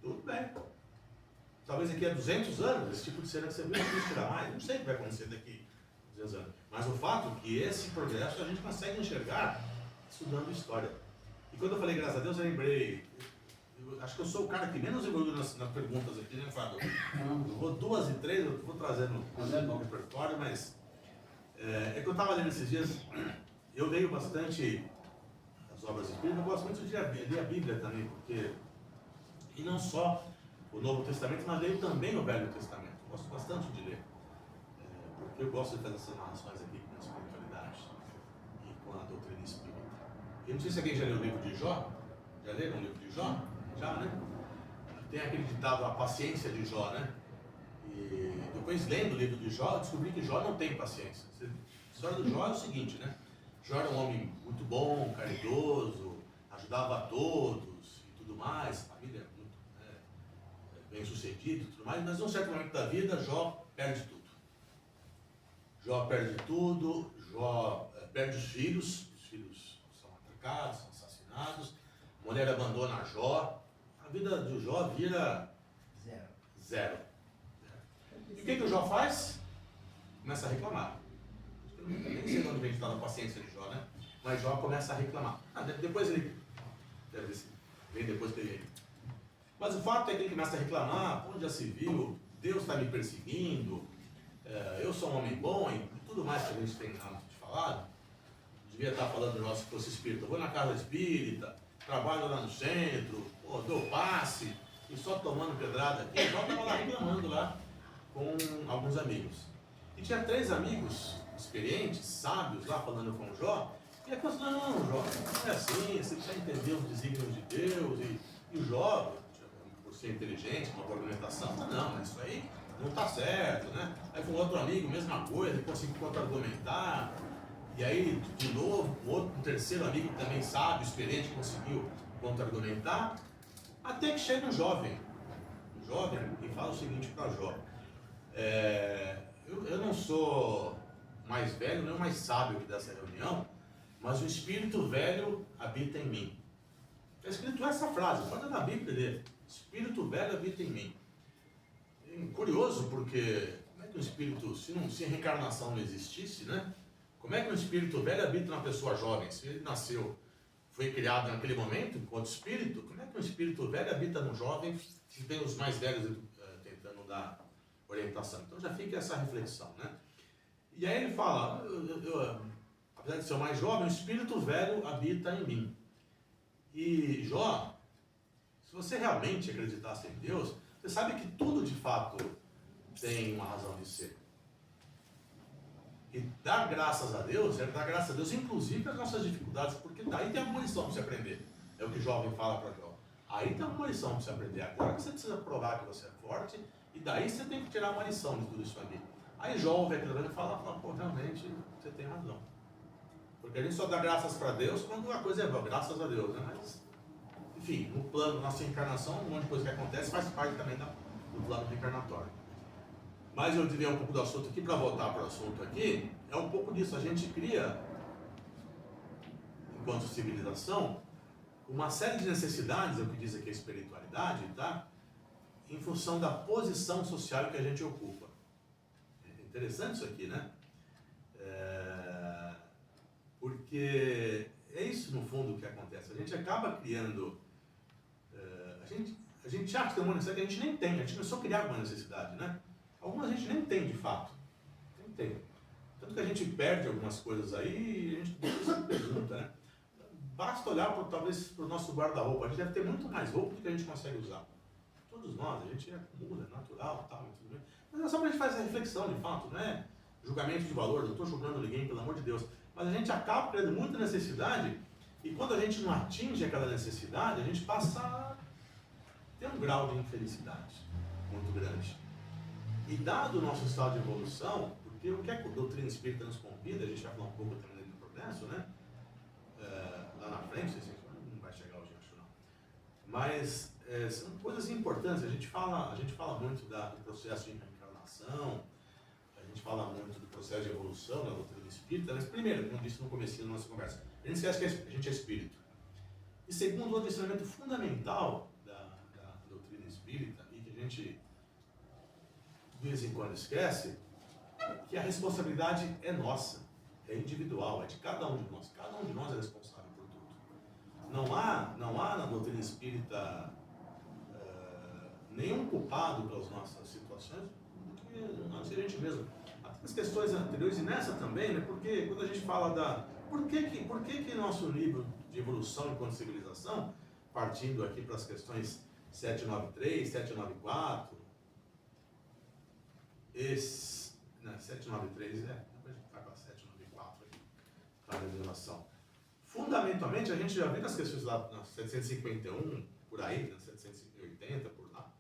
tudo bem. Talvez daqui a 200 anos, esse tipo de cena que você viu não existirá mais. Não sei o que vai acontecer daqui a 200 anos. Mas o fato é que esse progresso a gente consegue enxergar estudando história. E quando eu falei graças a Deus, eu lembrei... acho que eu sou o cara que menos evoluiu nas perguntas aqui, né, Fábio? Eu vou 2 e 3, eu vou trazendo no repertório, mas é que eu estava lendo esses dias, eu leio bastante as obras espíritas, eu gosto muito de ler a Bíblia também, porque, e não só o Novo Testamento, mas leio também o Velho Testamento, eu gosto bastante de ler, porque eu gosto de fazer essas narrações aqui com a espiritualidade e com a doutrina espírita. Eu não sei se alguém já leu o livro de Jó, já leram o livro de Jó? Já, né? Tem aquele ditado, a paciência de Jó, né? E depois, lendo o livro de Jó, eu descobri que Jó não tem paciência. A história do Jó é o seguinte, né? Jó era um homem muito bom, caridoso, ajudava a todos e tudo mais, a família é muito bem sucedida e tudo mais, mas em um certo momento da vida, Jó perde tudo. Jó perde tudo, Jó perde os filhos são atacados, são assassinados, a mulher abandona Jó, a vida de Jó vira zero. E o que o Jó faz? Começa a reclamar. Eu nem sei de onde vem a paciência de Jó, né? Mas Jó começa a reclamar. Depois ele... Vem depois que ele... Mas o fato é que ele começa a reclamar, onde já se viu, Deus está me perseguindo, eu sou um homem bom e tudo mais que a gente tem hábito de falar. Devia estar falando do nosso fosse espírita. Eu vou na casa espírita, trabalho lá no centro, dou passe e só tomando pedrada aqui. Jó estava lá reclamando lá com alguns amigos. E tinha 3 amigos experientes, sábios lá falando com o Jó. E ele falou assim, não, Jó, não é assim, você precisa entender os desígnios de Deus. E o Jó, por ser inteligente, uma boa argumentação, não, mas isso aí não está certo, né? Aí com outro amigo, mesma coisa, ele conseguiu contra-argumentar. E aí, de novo, um terceiro amigo que também sabe, experiente, conseguiu contra-argumentar. Até que chega um jovem e fala o seguinte para Jó. Eu não sou mais velho, nem o mais sábio aqui dessa reunião, mas o espírito velho habita em mim. Está escrito essa frase, pode na Bíblia ler. Espírito velho habita em mim. Curioso, porque como é que um espírito, se a reencarnação não existisse, né? Como é que um espírito velho habita numa pessoa jovem? Se ele nasceu, foi criado naquele momento, enquanto espírito, como é que um espírito velho habita no jovem se tem os mais velhos tentando dar orientação? Então já fica essa reflexão, né? E aí ele fala, apesar de ser o mais jovem, o espírito velho habita em mim. E Jó, se você realmente acreditasse em Deus, você sabe que tudo de fato tem uma razão de ser. E dar graças a Deus é dar graças a Deus, inclusive as nossas dificuldades, porque daí tem uma lição para você aprender. É o que o jovem fala para Jó. Aí tem uma lição para você aprender. Agora que você precisa provar que você é forte, e daí você tem que tirar uma lição de tudo isso aqui. Aí Jó ouve aquilo e fala, pô, realmente você tem razão. Porque a gente só dá graças para Deus quando a coisa é boa, graças a Deus, né? Mas, enfim, no plano, nossa encarnação, um monte de coisa que acontece faz parte também do plano reencarnatório. Mas eu diria um pouco do assunto aqui, para voltar para o assunto aqui, é um pouco disso. A gente cria, enquanto civilização, uma série de necessidades, é o que diz aqui a espiritualidade, tá? Em função da posição social que a gente ocupa. É interessante isso aqui, né? Porque é isso, no fundo, que acontece. A gente acaba criando... A gente acha que tem uma necessidade que a gente nem tem. A gente começou a criar uma necessidade, né? Algumas a gente nem tem, de fato. Nem tem. Tanto que a gente perde algumas coisas aí e a gente se pergunta, né? Basta olhar, talvez, para o nosso guarda-roupa. A gente deve ter muito mais roupa do que a gente consegue usar. Todos nós, a gente acumula, é natural, tal, e tudo bem. Mas é só para a gente fazer essa reflexão, de fato, não é julgamento de valor, não estou julgando ninguém, pelo amor de Deus. Mas a gente acaba criando muita necessidade e quando a gente não atinge aquela necessidade, a gente passa a ter um grau de infelicidade muito grande. E dado o nosso estado de evolução, porque o que a doutrina espírita nos convida, a gente vai falar um pouco também do progresso, né? Lá na frente, não vai chegar hoje, acho não. Mas são coisas importantes, a gente fala muito do processo de reencarnação, a gente fala muito do processo de evolução da doutrina espírita, mas primeiro, como eu disse no comecinho da nossa conversa, a gente esquece que a gente é espírito. E segundo, outro ensinamento fundamental da doutrina espírita, e que a gente de vez em quando esquece, que a responsabilidade é nossa, é individual, é de cada um de nós. Cada um de nós é responsável por tudo. Não há na doutrina espírita nenhum culpado pelas nossas situações, a não ser a gente mesmo. Até as questões anteriores, e nessa também, né, porque quando a gente fala por que nosso nível de evolução enquanto civilização, partindo aqui para as questões 793, 794, 793 depois a gente vai para 794 aqui, para a revelação. Fundamentalmente, a gente já vê nas questões lá, na 751, por aí, na 780, por lá,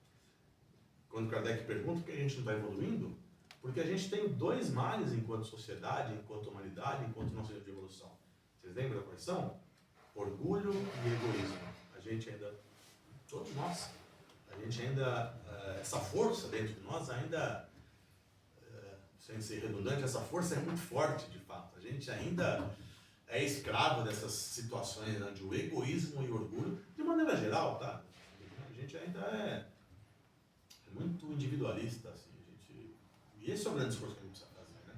quando Kardec pergunta por que a gente não está evoluindo, porque a gente tem 2 males enquanto sociedade, enquanto humanidade, enquanto nosso nível de evolução. Vocês lembram quais são? Orgulho e egoísmo. A gente ainda, todos nós, a gente ainda, essa força dentro de nós ainda, sem ser redundante, essa força é muito forte, de fato. A gente ainda é escravo dessas situações, né, de egoísmo e orgulho, de maneira geral, tá? A gente ainda é muito individualista, assim, e esse é o grande esforço que a gente precisa fazer, né?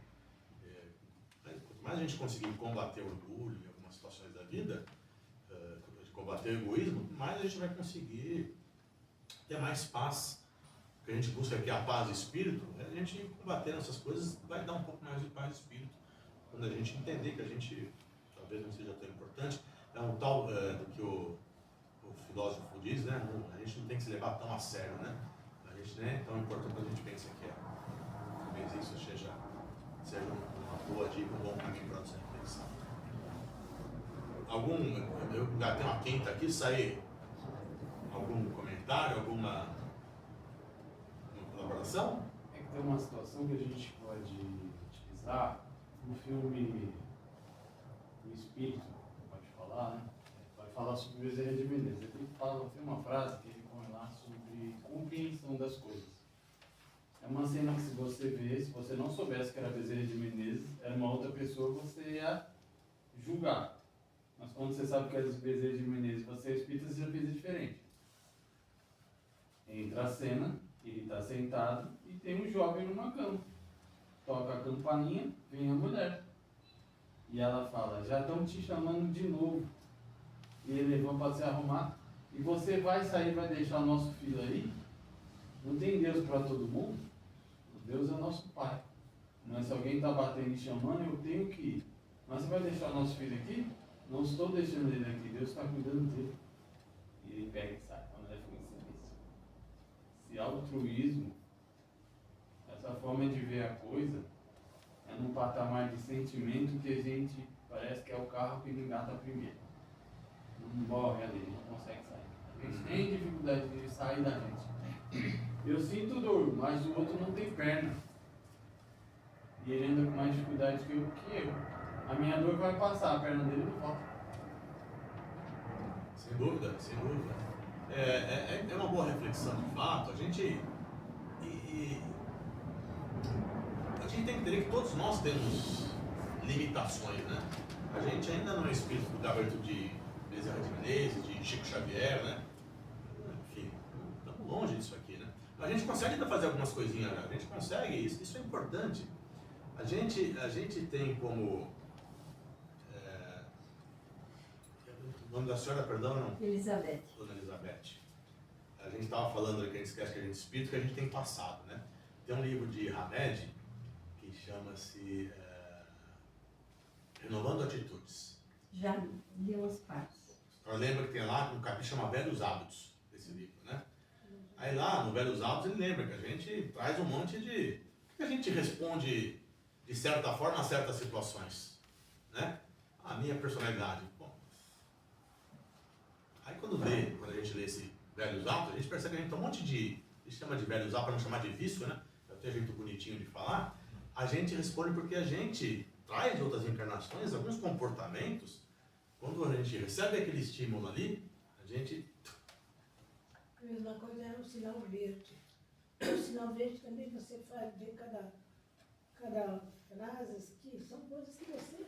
mais a gente conseguir combater o orgulho em algumas situações da vida, combater o egoísmo, mais a gente vai conseguir ter mais paz. O que a gente busca aqui é a paz de espírito, a gente combater essas coisas vai dar um pouco mais de paz de espírito. Quando a gente entender que a gente, talvez não seja tão importante, é um tal do que o filósofo diz, né? A gente não tem que se levar tão a sério, né? A gente não é tão importante quanto a gente pensa que é. Talvez isso seja uma boa dica, um bom caminho para nossa reflexão. Eu já tenho uma quinta aqui, sair algum comentário, alguma colaboração? É que tem uma situação que a gente pode utilizar no filme O Espírito, pode falar, né? Vai falar sobre Bezerra de Menezes. Ele tem uma frase que ele põe lá sobre compreensão das coisas. É uma cena que se você vê, se você não soubesse que era Bezerra de Menezes, era uma outra pessoa, você ia julgar. Mas quando você sabe que é Bezerra de Menezes, você é espírita, você já pensa diferente. Entra a cena, ele está sentado e tem um jovem numa cama. Toca a campainha, vem a mulher. E ela fala, já estão te chamando de novo. E ele levou para se arrumar. E você vai sair, vai deixar o nosso filho aí? Não tem Deus para todo mundo? Deus é nosso Pai. Mas se alguém está batendo e chamando, eu tenho que ir. Mas você vai deixar o nosso filho aqui? Não estou deixando ele aqui, Deus está cuidando dele. E ele pega e sai. Quando ele fica em silêncio. Esse altruísmo, essa forma de ver a coisa, é num patamar de sentimento que a gente parece que é o carro que engata primeiro. Não morre ali, não consegue sair. A gente tem dificuldade de sair da gente. Eu sinto dor, mas o outro não tem perna. E ele anda com mais dificuldade que eu. A minha dor vai passar, a perna dele não volta. Sem dúvida, sem dúvida. É uma boa reflexão de fato. A gente tem que entender que todos nós temos limitações, né? A gente ainda não é espírito do gabarito de Bezerra de Menezes, de Chico Xavier, né? Enfim, estamos longe disso aqui, né? Mas a gente consegue ainda fazer algumas coisinhas, né? A gente consegue, isso é importante. A gente tem como... o nome da senhora, perdão, não? Elizabeth. Dona Elizabeth. A gente estava falando que a gente esquece que a gente é espírito, que a gente tem passado, né? Tem um livro de Hamed que chama-se Renovando Atitudes. Já li umas partes. Eu lembro que tem lá um capítulo que chama Velhos Hábitos, desse livro, né? Aí lá, no Velhos Hábitos, ele lembra que a gente traz um monte de... que a gente responde de certa forma a certas situações, né? A minha personalidade. Bom, aí quando a gente lê esse Velhos Hábitos, a gente percebe que a gente tem um monte de... a gente chama de velhos hábitos para não chamar de vício, né? Até jeito bonitinho de falar. A gente responde porque a gente traz de outras encarnações alguns comportamentos. Quando a gente recebe aquele estímulo ali, a gente... A mesma coisa é o sinal verde. O sinal verde também você faz ver cada frase que são coisas que você,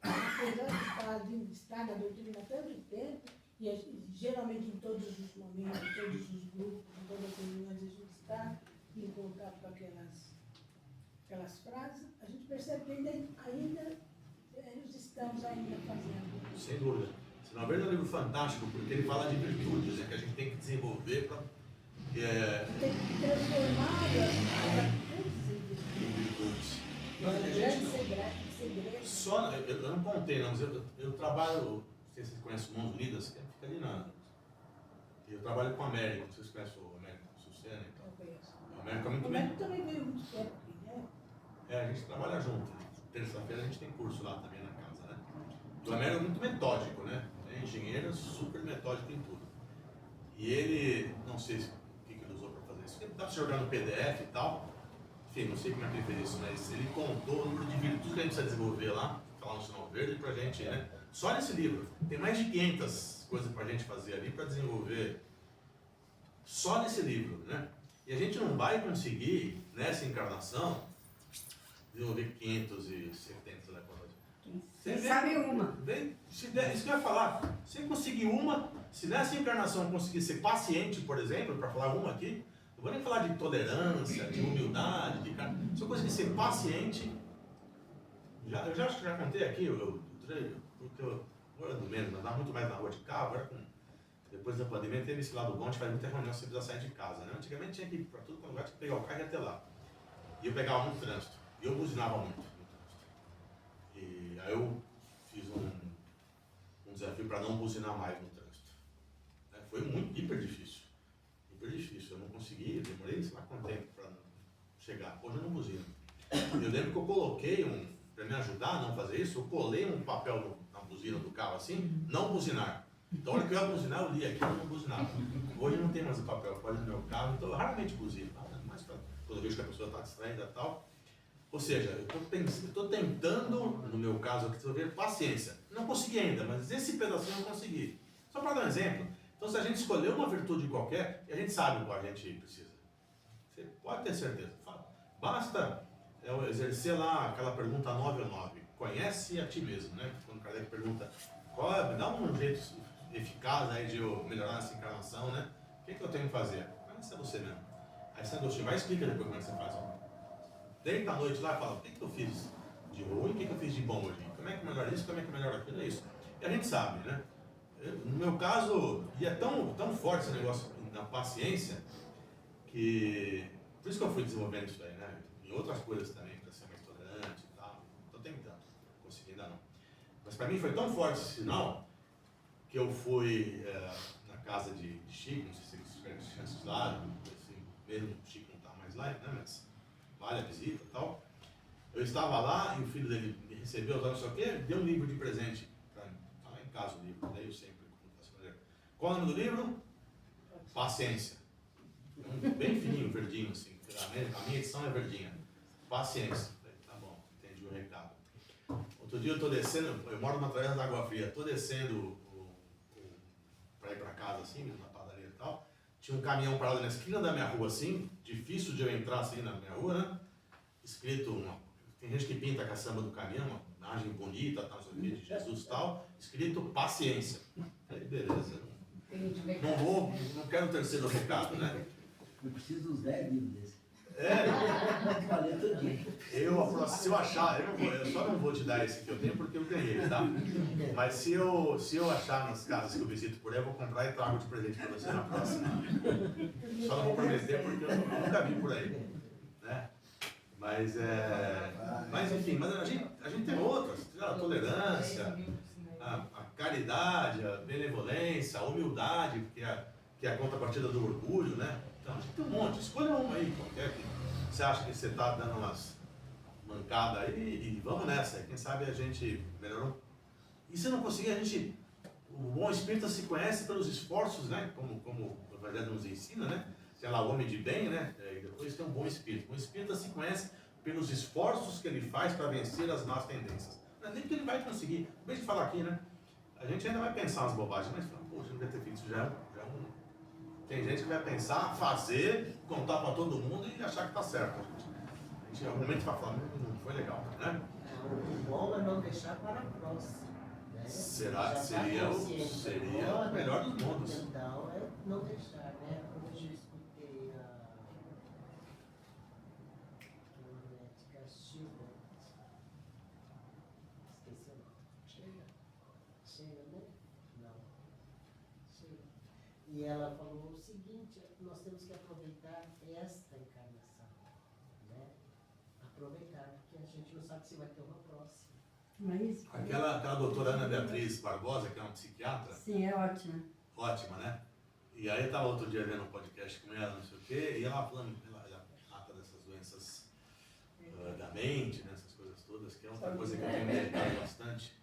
apesar de estar na doutrina há tanto tempo, e geralmente em todos os momentos, em todos os grupos, em todas as reuniões, a gente está em contato com aquelas frases, a gente percebe que ainda nós estamos ainda fazendo. Sem dúvida. Sinal Verde é um livro fantástico, porque ele fala de virtudes, né, que a gente tem que desenvolver para... Tem que transformar em virtudes. Segredo. Eu não contei, não, mas eu trabalho, não sei se vocês conhecem o Mãos Unidas, que fica ali na... Eu trabalho com o Américo, não sei se vocês conhecem o Américo Sucena e tal. Eu conheço. O Américo é muito O bem. Américo também veio muito tempo aqui, né? A gente trabalha junto. Terça-feira a gente tem curso lá também na casa, né? O Américo é muito metódico, né? É engenheiro, super metódico em tudo. E ele, não sei o que ele usou para fazer isso, dá para você jogar no PDF e tal. Enfim, não sei como é que ele fez isso, mas ele contou o número de virtudes que a gente precisa desenvolver lá, falar no Sinal Verde pra gente, né? Só nesse livro. Tem mais de 500 coisas pra gente fazer ali para desenvolver só nesse livro, né? E a gente não vai conseguir, nessa encarnação, desenvolver 570, né? Quem sabe uma. Isso que eu ia falar. Se conseguir uma, se nessa encarnação eu conseguir ser paciente, por exemplo, para falar uma aqui, não vou nem falar de tolerância, de humildade, se eu conseguir ser paciente, Eu já acho que já contei aqui o treino, porque agora do menos, mas andava muito mais na rua de carro, agora depois da pandemia teve esse lado bom, a gente faz muita reunião, você precisa sair de casa, né? Antigamente tinha que ir para tudo quanto lugar, tinha que pegar o carro e ir até lá. E eu pegava muito trânsito, e eu buzinava muito no trânsito. E aí eu fiz um desafio para não buzinar mais no trânsito. Foi muito hiper difícil, eu não consegui, demorei sei lá quanto tempo para chegar, hoje eu não buzino. Eu lembro que eu coloquei para me ajudar a não fazer isso, eu colei um papel na buzina do carro assim, não buzinar. Então, a hora que eu ia buzinar, eu li aqui, eu não buzinava. Hoje não tem mais o papel, pode no meu carro, então eu raramente buzino, mas quando eu vejo que a pessoa está distraída e tal. Ou seja, eu estou tentando, no meu caso aqui, resolver paciência. Não consegui ainda, mas esse pedacinho eu consegui. Só para dar um exemplo, então se a gente escolher uma virtude qualquer, a gente sabe o que a gente precisa. Você pode ter certeza. Basta exercer lá aquela pergunta 9 ou 9. Conhece a ti mesmo, né? Quando o Kardec pergunta, dá um jeito eficaz aí de eu melhorar essa encarnação, né? O que eu tenho que fazer? Conhece você mesmo. Aí você vai e explica depois como é que você faz. Deita à noite lá e fala, o que eu fiz de ruim, o que eu fiz de bom hoje? Como é que melhora isso, como é que melhora aquilo? É isso. E a gente sabe, né? No meu caso, e é tão forte esse negócio da paciência, que por isso que eu fui desenvolvendo isso aí, né? E outras coisas também, para ser mais tolerante e tal. Estou tentando, não consegui ainda não. Mas para mim foi tão forte esse sinal, que eu fui na casa de Chico, não sei se eles tiveram chances lá, assim, mesmo o Chico não está mais lá, né? Mas vale a visita e tal. Eu estava lá e o filho dele me recebeu, não sei o quê, deu um livro de presente para mim. Está lá em casa o livro, daí eu sempre conto. Qual é o nome do livro? Paciência. Bem fininho, verdinho, assim. A minha edição é verdinha. Paciência. Tá bom, entendi o recado. Outro dia eu estou descendo, eu moro na Travessa da Água Fria, estou descendo para ir para casa, assim, na padaria e tal. Tinha um caminhão parado na esquina da minha rua, assim, difícil de eu entrar assim na minha rua, né? Escrito, tem gente que pinta a caçamba do caminhão, uma imagem bonita, tal, de Jesus e tal, escrito paciência. Aí, beleza. Não quero o terceiro recado, né? Eu preciso dos 10 livros desses. Valeu todo dia. Se eu achar, eu só não vou te dar esse que eu tenho porque eu ganhei, tá? Mas se eu achar nas casas que eu visito por aí, eu vou comprar e trago de presente para você na próxima. Só não vou prometer porque eu nunca vi por aí, né? Mas enfim, a gente tem outras, a tolerância, a caridade, a benevolência, a humildade, que é a contrapartida do orgulho, né? Então, a gente tem um monte, escolha uma aí, qualquer que você acha que você está dando umas mancadas aí e vamos nessa. Quem sabe a gente melhorou. E se não conseguir, o bom espírita se conhece pelos esforços, né? Como o Evangelho nos ensina, né? Sei lá, o homem de bem, né? E depois tem um bom espírito. O espírita se conhece pelos esforços que ele faz para vencer as más tendências. Não é nem que ele vai conseguir. Em vez de falar aqui, né? A gente ainda vai pensar umas bobagens, mas fala, poxa, não devia ter feito isso já. Tem gente que vai pensar, fazer, contar para todo mundo e achar que está certo. A gente realmente vai falar, não foi legal, né? O bom é não deixar para a próxima. Né? Seria o melhor dos mundos. Então, é não deixar, né? Hoje eu escutei a médica Silva. Esqueci o nome. Cheia, né? Não. Cheia. E ela falou o seguinte, nós temos que aproveitar esta encarnação, né? Aproveitar, porque a gente não sabe se vai ter uma próxima. Mas, Aquela doutora Ana Beatriz Barbosa, que é uma psiquiatra. sim, é ótima. Ótima, né? E aí eu estava outro dia vendo um podcast com ela, não sei o quê, e ela falando, ela trata dessas doenças da mente, né? Essas coisas todas, que é outra coisa que eu tenho meditado bastante.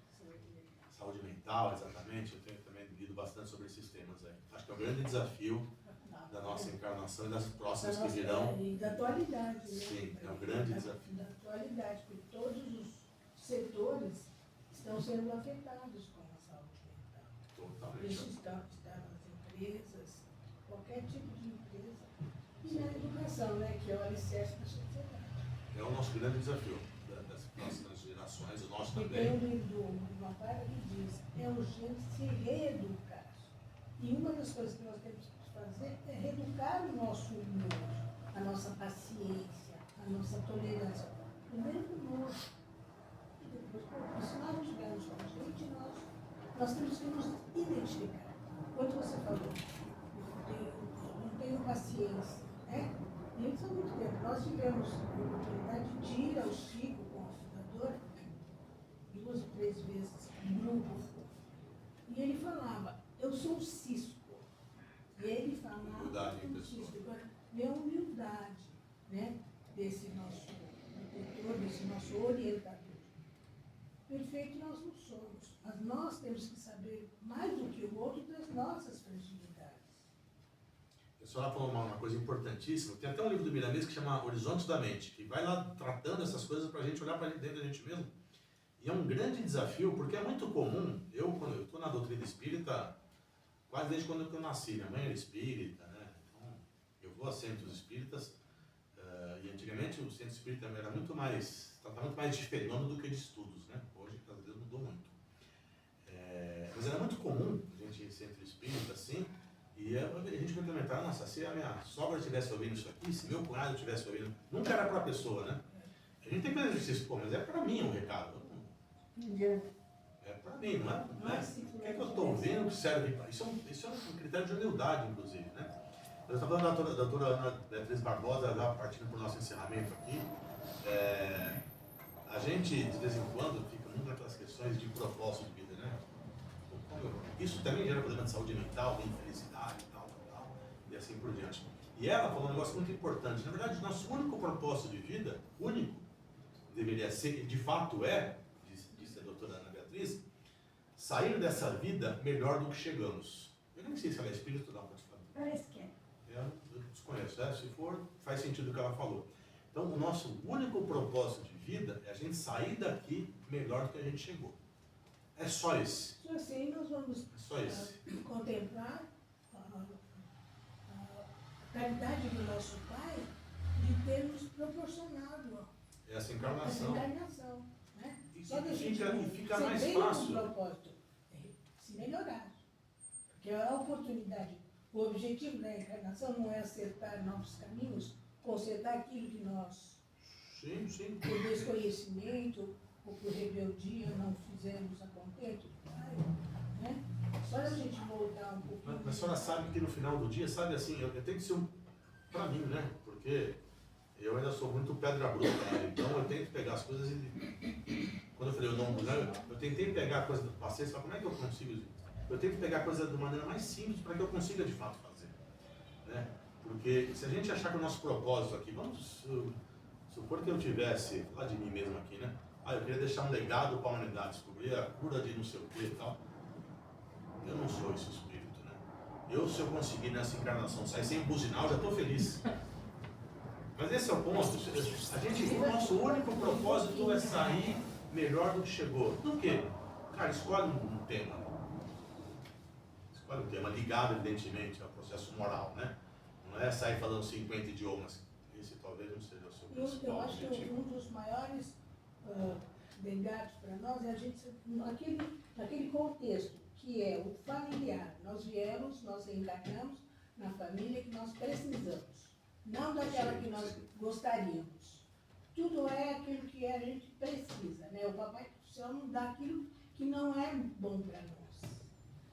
Saúde mental, exatamente. Eu tenho também lido bastante sobre esses temas aí. Acho que é o grande desafio da nossa encarnação e das próximas que virão. E da atualidade, né? Sim, é um grande desafio. Da atualidade, porque todos os setores estão sendo afetados com a saúde mental. Totalmente. Isso está nas empresas, qualquer tipo de empresa. E na educação, né? Que é o alicerce da sociedade. É o nosso grande desafio das próximas gerações, o nosso E também. tem uma parte que diz, é urgente se reeducar. E uma das coisas que nós temos que fazer é reeducar o nosso humor, a nossa paciência, a nossa tolerância. Primeiro conosco, e Se nós não estivermos com a gente, nós temos que nos identificar. Quando você falou, eu não tenho paciência, né? E isso há muito tempo. Nós tivemos a oportunidade de ir ao Chico com o fundador, 2 ou 3 vezes, em grupo. E ele falava, eu sou o Cisco. E ele falava, Humildade em eu sou o Cisco. Agora, é a humildade, né? Desse nosso protetor, desse nosso orientador. Perfeito nós não somos, mas nós temos que saber mais do que o outro das nossas fragilidades. A senhora falou uma coisa importantíssima. Tem até um livro do Miramês que chama Horizontes da Mente, que vai lá tratando essas coisas para a gente olhar para dentro da gente mesmo. E é um grande desafio, porque é muito comum, quando eu estou na doutrina espírita, quase desde quando eu nasci, minha mãe era espírita, né? Então, eu vou a centros espíritas, e antigamente o centro espírita era muito mais, tratava muito mais de fenômeno do que de estudos, né? Hoje, graças a Deus, mudou muito. Mas era muito comum a gente ir em centro espírita, assim, e a gente complementar, nossa, se a minha sogra estivesse ouvindo isso aqui, se meu cunhado estivesse ouvindo, nunca era para a pessoa, né? A gente tem que fazer exercício, pô, mas é para mim um recado. É para mim, não é? O que é que eu estou ouvindo que serve para isso? Isso é um critério de humildade, inclusive, né? Eu estava falando da doutora Ana Beatriz Barbosa, já partindo para o nosso encerramento aqui. A gente, de vez em quando, fica muito naquelas questões de propósito de vida, né? Isso também gera problema de saúde mental, de infelicidade e tal, e assim por diante. E ela falou um negócio muito importante. Na verdade, o nosso único propósito de vida, único, deveria ser, e de fato disse a doutora Ana Beatriz, sair dessa vida melhor do que chegamos. Eu nem sei se ela é espírita ou não, pode falar. Parece que é. Eu desconheço, né? Se for, faz sentido o que ela falou. Então, o nosso único propósito de vida é a gente sair daqui melhor do que a gente chegou. É só esse. Só assim nós vamos contemplar a caridade do nosso Pai de ter nos proporcionado essa encarnação. Né? E Só da gente fica mais ser bem fácil. com propósito, se melhorar. Porque a oportunidade, o objetivo da encarnação não é acertar novos caminhos, consertar aquilo que nós, por desconhecimento ou por rebeldia, não fizemos a contento do Pai, né? Só a gente voltar um pouquinho. Mas a senhora sabe que no final do dia, sabe assim, eu tenho que ser para mim, né? Porque eu ainda sou muito pedra bruta, né? Então eu tento pegar as coisas e... Quando eu falei o nome do Léo, eu tentei pegar a coisa do passeio, só como é que eu consigo? Eu tento pegar a coisa de maneira mais simples para que eu consiga de fato fazer, né? Porque se a gente achar que o nosso propósito aqui, vamos supor que eu tivesse, falar de mim mesmo aqui, né? Eu queria deixar um legado para a humanidade, descobrir a cura de não sei o que e tal. Eu não sou esse espírito, né? Se eu conseguir nessa encarnação sair sem buzinar, eu já estou feliz. Mas esse é o ponto. O nosso único propósito é sair melhor do que chegou. Do que? Cara, escolhe um tema. Escolhe um tema ligado, evidentemente, ao processo moral, né? Não é sair falando 50 idiomas. Esse talvez não seja o seu principal Eu acho que objetivo. um dos maiores legados para nós é a gente, naquele contexto, que é o familiar. Nós reencarnamos na família que nós precisamos, não daquela que nós gostaríamos. Tudo é aquilo que a gente precisa, né? O Papai do Céu não dá aquilo que não é bom para nós.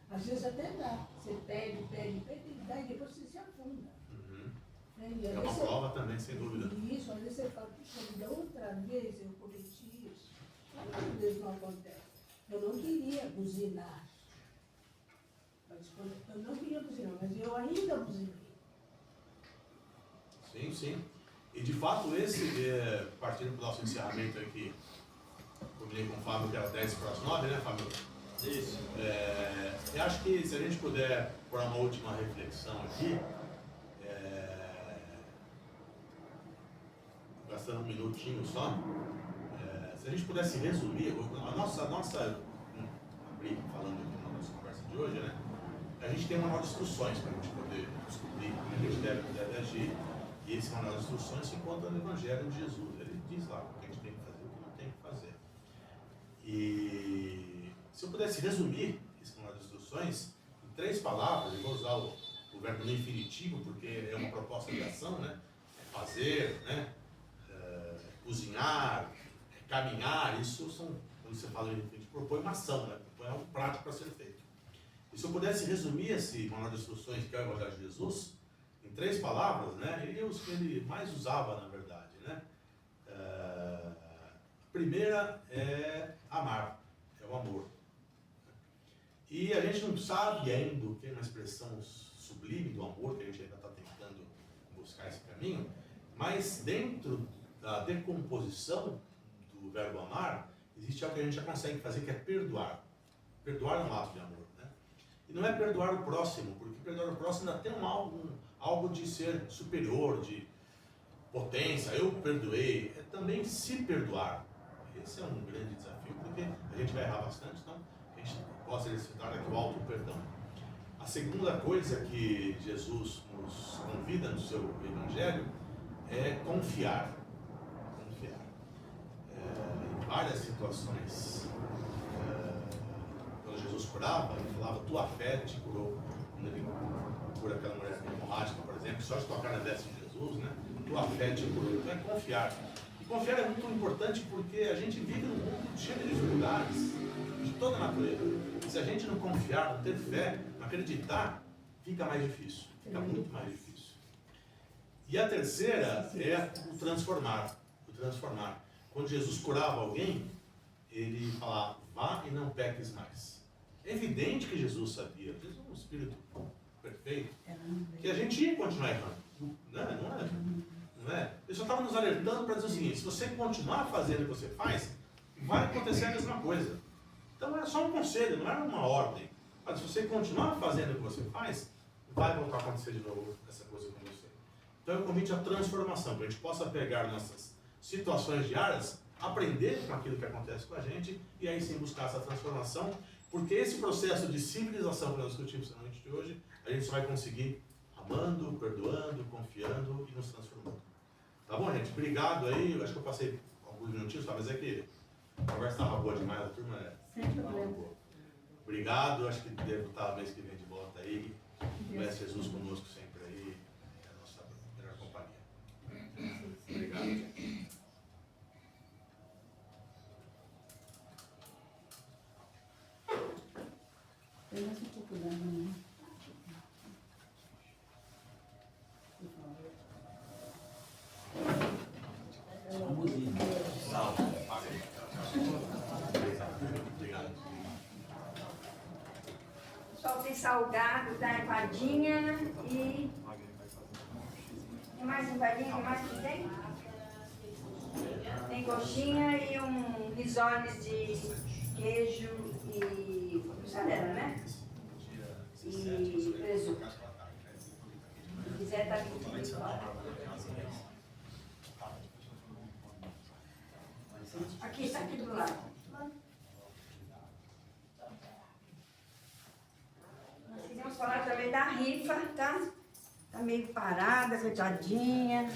Às vezes até dá. Você pede, e dá, e depois você se afunda. É uma prova também, sem dúvida. Isso, às vezes você fala, puxa vida, outra vez eu cometi isso. Quantas vezes não acontece? Eu não queria buzinar. Eu não queria buzinar, mas eu ainda buzinei. Sim. E de fato, partindo para o nosso encerramento aqui, combinei com o Fábio que era 10 para as 9, né, Fábio? Isso. Eu acho que se a gente puder pôr uma última reflexão aqui, gastando um minutinho só, se a gente pudesse resumir, a nossa abrir falando aqui na nossa conversa de hoje, né? A gente tem um manual de instruções para a gente poder descobrir como a gente deve agir, e esse manual de instruções se encontra no Evangelho de Jesus. Ele diz lá o que a gente tem que fazer e o que não tem que fazer. E se eu pudesse resumir esse manual de instruções em 3 palavras, eu vou usar o verbo no infinitivo, porque é uma proposta de ação, né? É fazer, né? Cozinhar, caminhar, isso são quando você fala, a gente propõe uma ação, né? Propõe algo prático para ser feito. E se eu pudesse resumir esse manual de instruções que é o Evangelho de Jesus, em 3 palavras, né? E os que ele mais usava, na verdade, né? A primeira é amar, é o amor. E a gente não sabe ainda o que é uma expressão sublime do amor, que a gente ainda está tentando buscar esse caminho, mas dentro da decomposição do verbo amar, existe algo que a gente já consegue fazer, que é perdoar. Perdoar é um ato de amor, né? E não é perdoar o próximo, porque perdoar o próximo ainda tem algo de ser superior, de potência. Eu perdoei, é também se perdoar. Esse é um grande desafio, porque a gente vai errar bastante, então a gente possa exercitar aqui o auto-perdão. A segunda coisa que Jesus nos convida no seu Evangelho é confiar. Confiar. Em várias situações, quando Jesus curava, ele falava, tua fé te curou. Quando ele cura aquela mulher hemorrágica, por exemplo, só de tocar na veste de Jesus, né? Tua fé te curou. Então é confiar. E confiar é muito importante porque a gente vive num mundo cheio de dificuldades, de toda a natureza. E se a gente não confiar, não ter fé, não acreditar, fica mais difícil. Fica muito mais difícil. E a terceira é o transformar. O transformar. Quando Jesus curava alguém, ele falava, vá e não peques mais. É evidente que Jesus sabia, Jesus é um espírito perfeito, que a gente ia continuar errando. Não é? Ele só estava nos alertando para dizer o seguinte, se você continuar fazendo o que você faz, vai acontecer a mesma coisa. Então era só um conselho, não era uma ordem. Mas se você continuar fazendo o que você faz, vai voltar a acontecer de novo essa coisa com você. Então é um convite à transformação, para a gente possa pegar nossas situações diárias, aprender com aquilo que acontece com a gente e aí sim buscar essa transformação, porque esse processo de civilização que nós discutimos na noite de hoje, a gente só vai conseguir amando, perdoando, confiando e nos transformando. Tá bom, gente? Obrigado aí. Eu acho que eu passei alguns minutinhos, mas é que a conversa estava boa demais, a turma Sem problema. boa. Obrigado, acho que devo estar a mês que vem de volta aí. O Mestre Jesus conosco sempre aí, é a nossa melhor companhia. Obrigado, gente. Tem mais um pouco da mão. Vamos ir. Obrigado. Só tem salgado da empadinha e... Tem mais empadinha? Tem mais que tem? Tem coxinha e um risoles de queijo e mussarela, né? E presunto. Se quiser, tá aqui. Aqui, está aqui do lado. Nós queríamos falar também da rifa, tá? Tá meio parada, coitadinha.